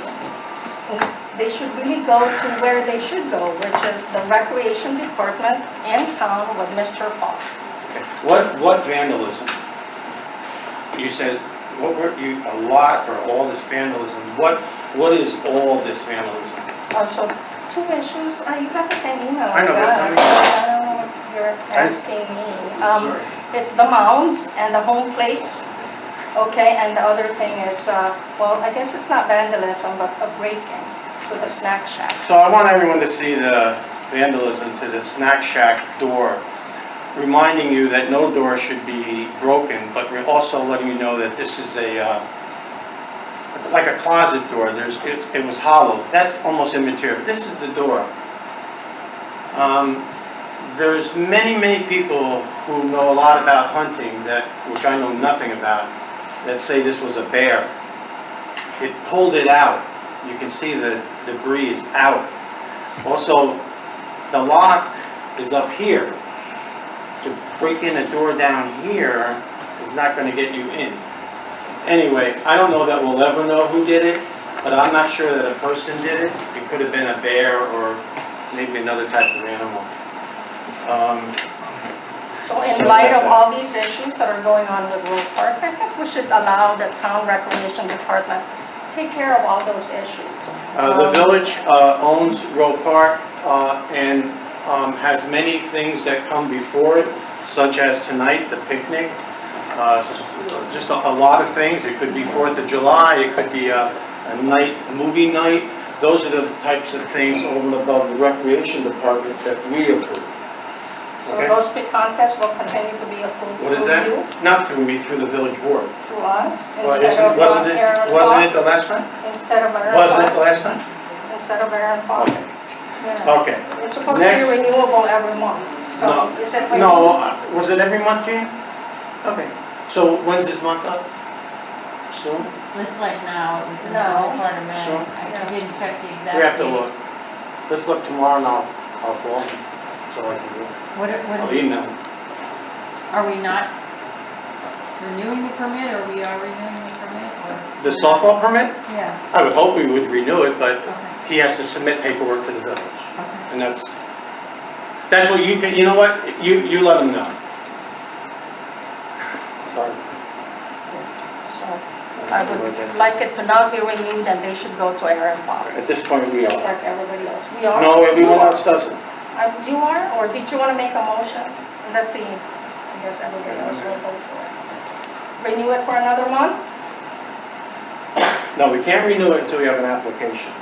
they should really go to where they should go, which is the recreation department in town with Mr. Falk. What vandalism? you said, what were you, a lot or all this vandalism? What is all this vandalism? So 2 issues, you have the same email. I know, but got. tell me. I don't know what you're asking me. Sorry. It's the mounds and the home plates, okay, and the other thing is, well, I guess it's not vandalism, but a break-in to the snack shack. So I want everyone to see the vandalism to the snack shack door, reminding you that no door should be broken, but we're also letting you know that this is like a closet door. It was hollow. That's almost immaterial. This is the door. There's many people who know a lot about hunting, which I know nothing about, that say this was a bear. It pulled it out. You can see the debris is out. Also, the lock is up here. To break in a door down here is not going to get you in. Anyway, I don't know that we'll ever know who did it, but I'm not sure that a person did it. It could have been a bear or maybe another type of animal. So in light of all these issues that are going on with Grove Park, I think we should allow the town recreation department take care of all those issues. The village owns Grove Park and has many things that come before it, such as tonight, the picnic, just a lot of things. It could be 4th of July, it could be a movie night. Those are the types of things over and above the recreation department that we approve. So Okay. those big contests will continue to be approved What is through that? you, Not through me, through the village board. through us, Well, instead of wasn't Aaron it Park? the last time? Instead of Aaron Wasn't it the Park? last time? Instead of Aaron Park? Okay. Yeah. Okay. It's supposed to be Next. renewable every month, so No. is it No, renewable? was it every month, Gene? Okay. So when's this month up? Soon? Looks like now, it was in the No. early part of May. Sure. I didn't check the exact We have to date. look. Let's look tomorrow and I'll call them. That's all I can do. What I'll is, email them. are we not renewing the permit, or we are renewing the permit, or? The softball permit? Yeah, I would hope we would renew it, but okay, he has to submit paperwork to the village. okay. And that's what you can, you know what? You let them know. Sorry. So I would like it to not be renewed and they should go to Aaron Park, At this point, we just are. like everybody else. We are? No, everyone You are. else doesn't. You are, or did you want to make a motion? Let's see, I guess everybody else will vote for it. Renew it for another month? No, we can't renew it until we have an application.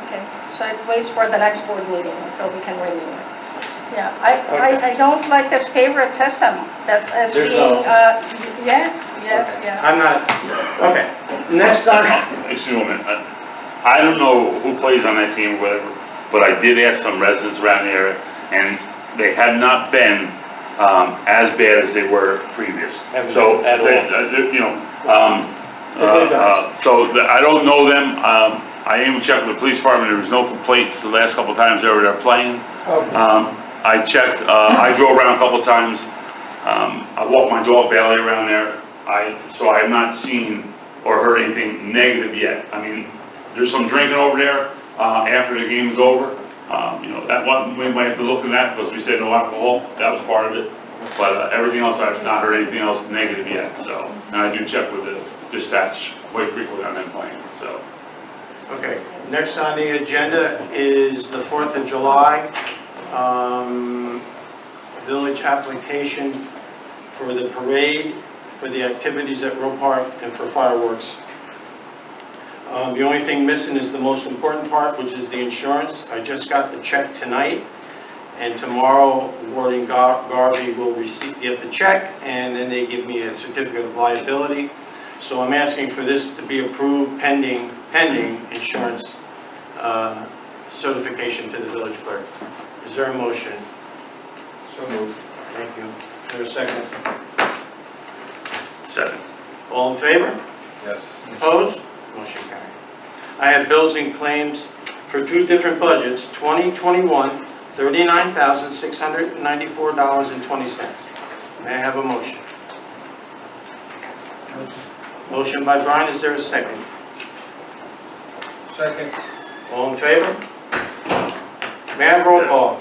Okay, so it waits for the next board meeting until we can renew it. Yeah, Okay. I don't like this favoritism that is There's being, no- yes, Okay. yeah. I'm not, okay. Next on, Excuse me a minute. I don't know who plays on that team or whatever, but I did ask some residents around the area, and they have not been as bad as they were previous. Haven't So, been at all. you know, I don't know them. I even checked with the police department, there was no complaints the last couple of times they were there playing. I checked, I drove around a couple of times. I walked my dog Bailey around there. So I have not seen or heard anything negative yet. I mean, there's some drinking over there after the game's over. You know, that one, we might have to look at that because we said no alcohol. That was part of it. But everything else, I've not heard anything else negative yet, so. And I do check with the dispatch quite frequently on them playing, so. okay, next on the agenda is the 4th of July. Village application for the parade, for the activities at Roe Park, and for fireworks. The only thing missing is the most important part, which is the insurance. I just got the check tonight, and tomorrow, Ward and Garvey will get the check, and then they give me a certificate of liability. So I'm asking for this to be approved pending insurance certification to the village clerk. Is there a motion? So moved. Thank you. Is there a second? Second. All in favor? Yes. Opposed? Motion carried. I have bills and claims for two different budgets, 2021, $39,694.20. May I have a motion? Motion by Brian, is there a second? Second. All in favor? May I have roll call?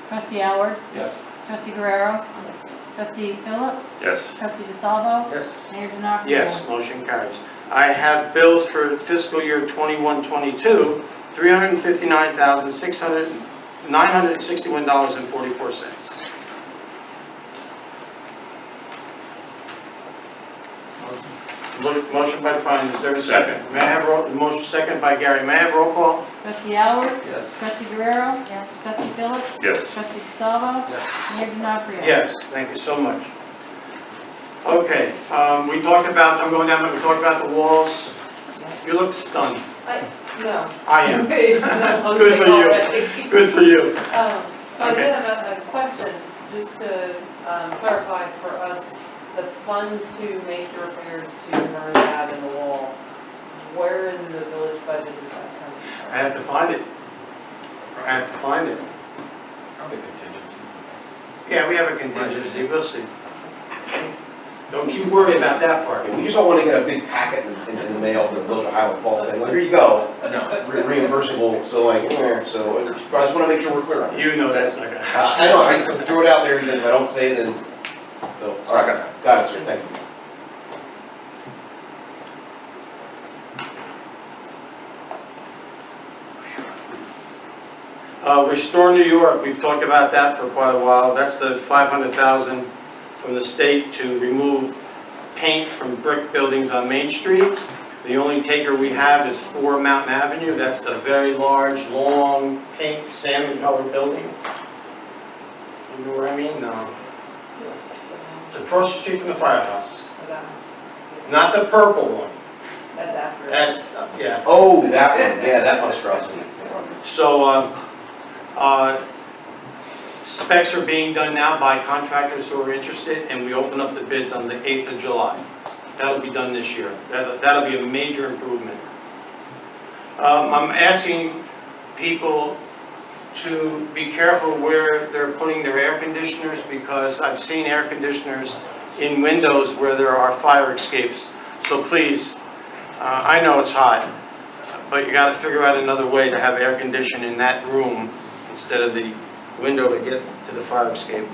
Trustee Howard, Yes. Trustee Guerrero? Yes. Trustee Phillips? Yes. Trustee DeSalvo? Yes. Mayor Denardo? Yes, motion carries. I have bills for fiscal year 21-22, $961.44. Motion by Brian, is there a second? Second. May I have motion second by Gary, may I have roll call? Trustee Alward? Yes. Trustee Guerrero? Yes. Trustee Phillips? Yes. Trustee DeSalvo? Yes. Mayor Denardo? Yes, thank you so much. Okay, we talked about, I'm going down, we talked about the walls. You look stunned. No. I am. It's been a long Good day for you. already. Good for you. So I did have a question, just to clarify for us, the funds to make the repairs to Murray Ave and the wall, where in the village budget is that coming from? I have to find it. I have to find it. Probably contingency. Yeah, we have a contingency, we'll see. Don't you worry about that part. We just don't want to get a big packet in the mail from the Village of Highland Falls saying, well, here you go. No. Reimbursable, so like, so I just want to make sure we're clear on it. You know that's not gonna I happen. know, I just have to throw it out there, because if I don't say it, then, so, all right, got it, sir, thank you. Restore New York, we've talked about that for quite a while. That's the $500,000 from the state to remove paint from brick buildings on Main Street. The only taker we have is 4 Mountain Avenue. That's the very large, long, pink, salmon-colored building. You know what I mean? No. It's across the street from the firehouse. Not the purple one. That's after. That's, yeah. Oh, that one, yeah, that must cross me. So, specs are being done now by contractors who are interested, and we open up the bids on the 8th of July. That'll be done this year. That'll be a major improvement. I'm asking people to be careful where they're putting their air conditioners, because I've seen air conditioners in windows where there are fire escapes. So please, I know it's hot, but you gotta figure out another way to have air conditioning in that room instead of the window to get to the fire escape.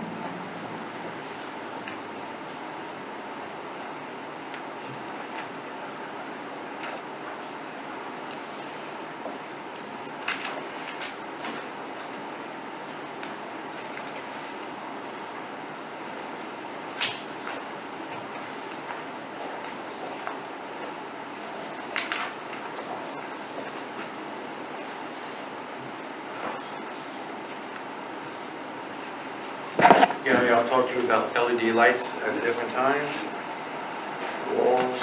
Gary, I'll talk to you about LED lights at a different time. Walls.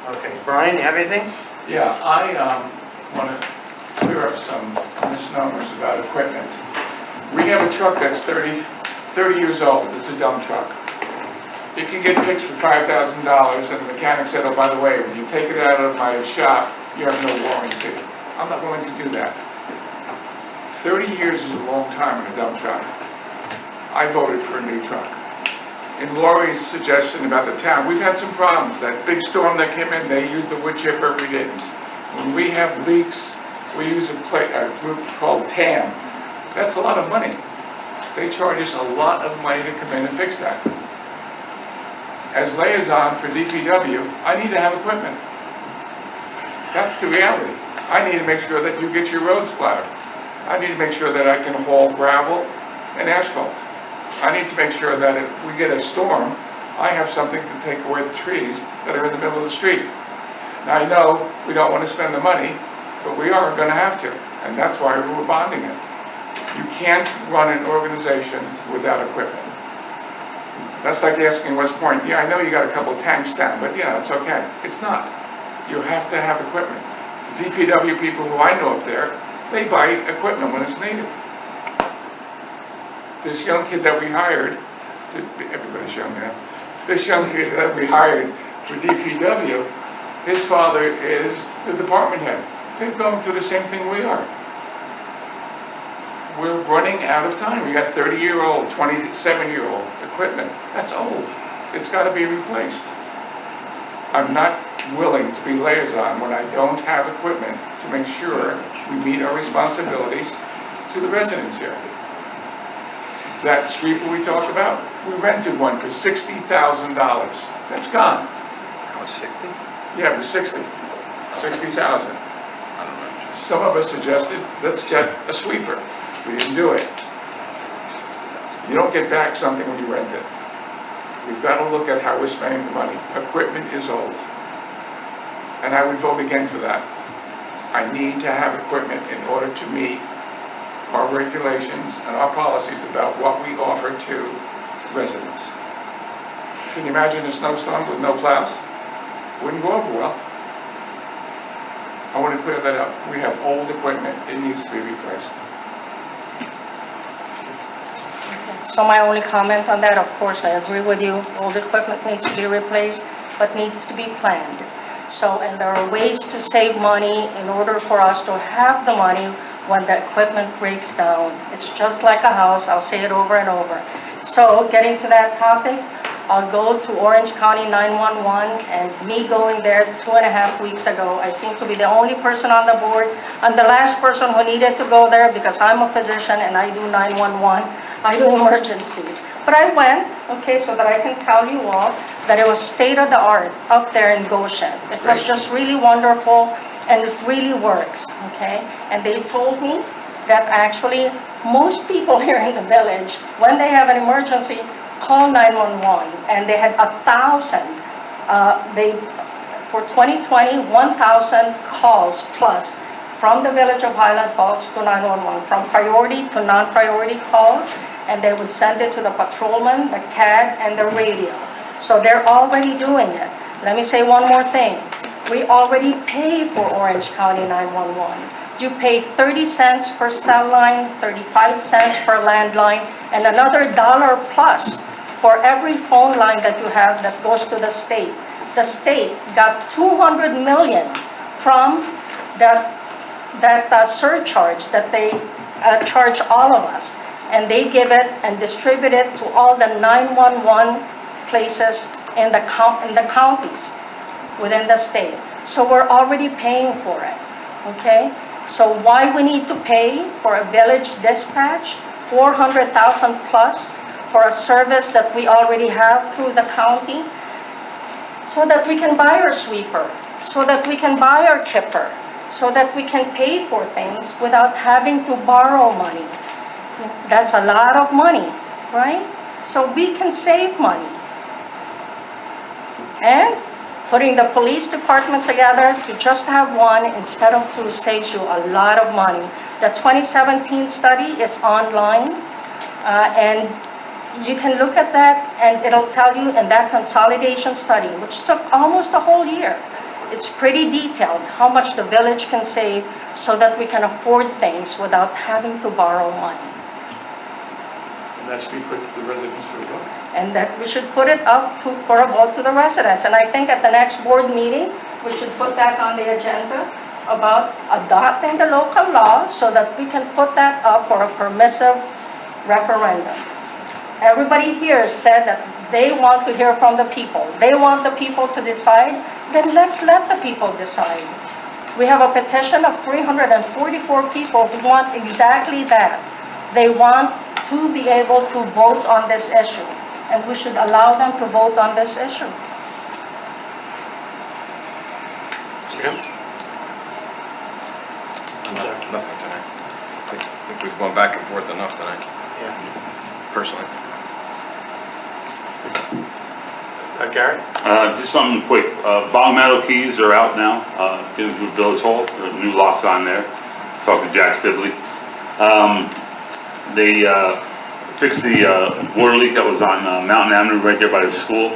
Okay, Brian, you have anything? Yeah, I want to clear up some misnomers about equipment. We have a truck that's 30 years old. It's a dump truck. It can get fixed for $5,000, and the mechanic said, oh, by the way, when you take it out of my shop, you have no warranty. I'm not willing to do that. 30 years is a long time in a dump truck. I voted for a new truck. In Lori's suggestion about the town, we've had some problems. That big storm that came in, they used the wood chipper, we didn't. When we have leaks, we use a group called TAM. That's a lot of money. They charge us a lot of money to come in and fix that. As liaison for DPW, I need to have equipment. That's the reality. I need to make sure that you get your roads plowed. I need to make sure that I can haul gravel and asphalt. I need to make sure that if we get a storm, I have something to take away the trees that are in the middle of the street. Now, I know we don't want to spend the money, but we are going to have to, and that's why we're bonding it. You can't run an organization without equipment. That's like asking West Point, yeah, I know you got a couple of tanks down, but yeah, it's okay. It's not. You have to have equipment. The DPW people who I know up there, they buy equipment when it's needed. This young kid that we hired, everybody's young now, this young kid that we hired for DPW, his father is the department head. They're going through the same thing we are. We're running out of time. We got 30-year-old, 27-year-old equipment. That's old. It's got to be replaced. I'm not willing to be liaison when I don't have equipment to make sure we meet our responsibilities to the residents here. that sweeper we talked about, we rented one for $60,000. That's gone. That was 60? Yeah, it was 60. 60,000. I don't know. Some of us suggested, let's get a sweeper. We didn't do it. You don't get back something when you rent it. We've got to look at how we're spending the money. Equipment is old. And I would vote again for that. I need to have equipment in order to meet our regulations and our policies about what we offer to residents. Can you imagine a snowstorm with no plows? Wouldn't go over well. I want to clear that up. We have old equipment. It needs to be replaced. So my only comment on that, of course, I agree with you. Old equipment needs to be replaced, but needs to be planned. So, and there are ways to save money in order for us to have the money when the equipment breaks down. It's just like a house, I'll say it over and over. So, getting to that topic, I'll go to Orange County 911, and me going there 2.5 weeks ago, I seem to be the only person on the board. I'm the last person who needed to go there because I'm a physician and I do 911. I do emergencies. But I went, okay, so that I can tell you all that it was state-of-the-art up there in Goshen. It was just really wonderful, and it really works, okay? And they told me that actually most people here in the village, when they have an emergency, call 911, and they had 1,000. For 2020, 1,000 calls plus from the village of Highland Falls to 911, from priority to non-priority calls, and they would send it to the patrolman, the CAD, and the radio. So they're already doing it. Let me say one more thing. We already pay for Orange County 911. You pay 30 cents per cell line, 35 cents per landline, and another $1 plus for every phone line that you have that goes to the state. The state got $200 million from that surcharge that they charge all of us. And they give it and distribute it to all the 911 places in the counties within the state. So we're already paying for it, okay? So why we need to pay for a village dispatch, 400,000 plus, for a service that we already have through the county, so that we can buy our sweeper, so that we can buy our kipper, so that we can pay for things without having to borrow money. That's a lot of money, right? So we can save money. And putting the police department together to just have one instead of two saves you a lot of money. The 2017 study is online, and you can look at that, and it'll tell you in that consolidation study, which took almost a whole year. It's pretty detailed how much the village can save so that we can afford things without having to borrow money. And that should be put to the residents for a vote. And that we should put it up for a vote to the residents. And I think at the next board meeting, we should put that on the agenda about adopting the local law so that we can put that up for a permissive referendum. Everybody here said that they want to hear from the people. They want the people to decide, then let's let the people decide. We have a petition of 344 people who want exactly that. They want to be able to vote on this issue, and we should allow them to vote on this issue. Jim? Nothing tonight. I think we've gone back and forth enough tonight, personally. Gary? Just something quick. Bog Meadow keys are out now, in through Village Hall. There are new locks on there. Talked to Jack Sibley. They fixed the water leak that was on Mountain Avenue right there by the school.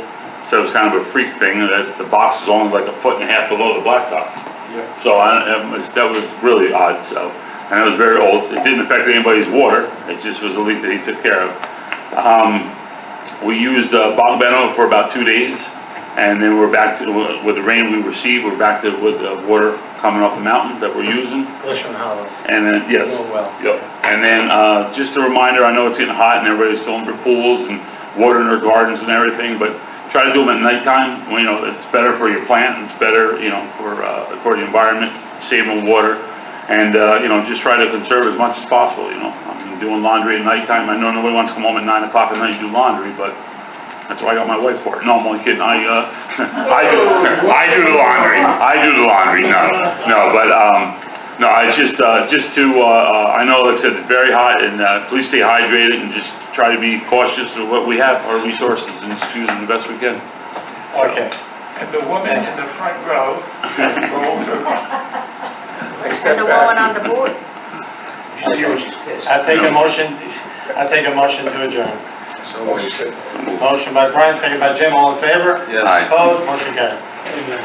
So it was kind of a freak thing that the box was only like 1.5 feet below the blacktop. Yeah. So that was really odd. So, and it was very old. It didn't affect anybody's water. It just was a leak that he took care of. We used Bog Meadow for about 2 days, and then we're back to, with the rain we received, we're back to with the water coming off the mountain that we're using. Glishman Hollow. And then, yes. Oh, well. Yep. And then, just a reminder, I know it's getting hot and everybody's filling their pools and watering their gardens and everything, but try to do them at nighttime. You know, it's better for your plant, it's better, you know, for the environment, saving water. And, just try to conserve as much as possible, I mean, doing laundry at nighttime, I know nobody wants to come home at 9 o'clock at night and do laundry, but that's why I got my wife for it. No, I'm only kidding, I do the laundry, no, it's just to, I know, like I said, it's very hot, and please stay hydrated and just try to be cautious of what we have, our resources, and just use them the best we can. Okay. And the woman in the front row, I And step the woman on back. the board. You should see when she's pissed. I take a motion to adjourn. So moved. Motion by Brian, second by Jim, all in favor? Yes. Opposed, motion carried. Amen.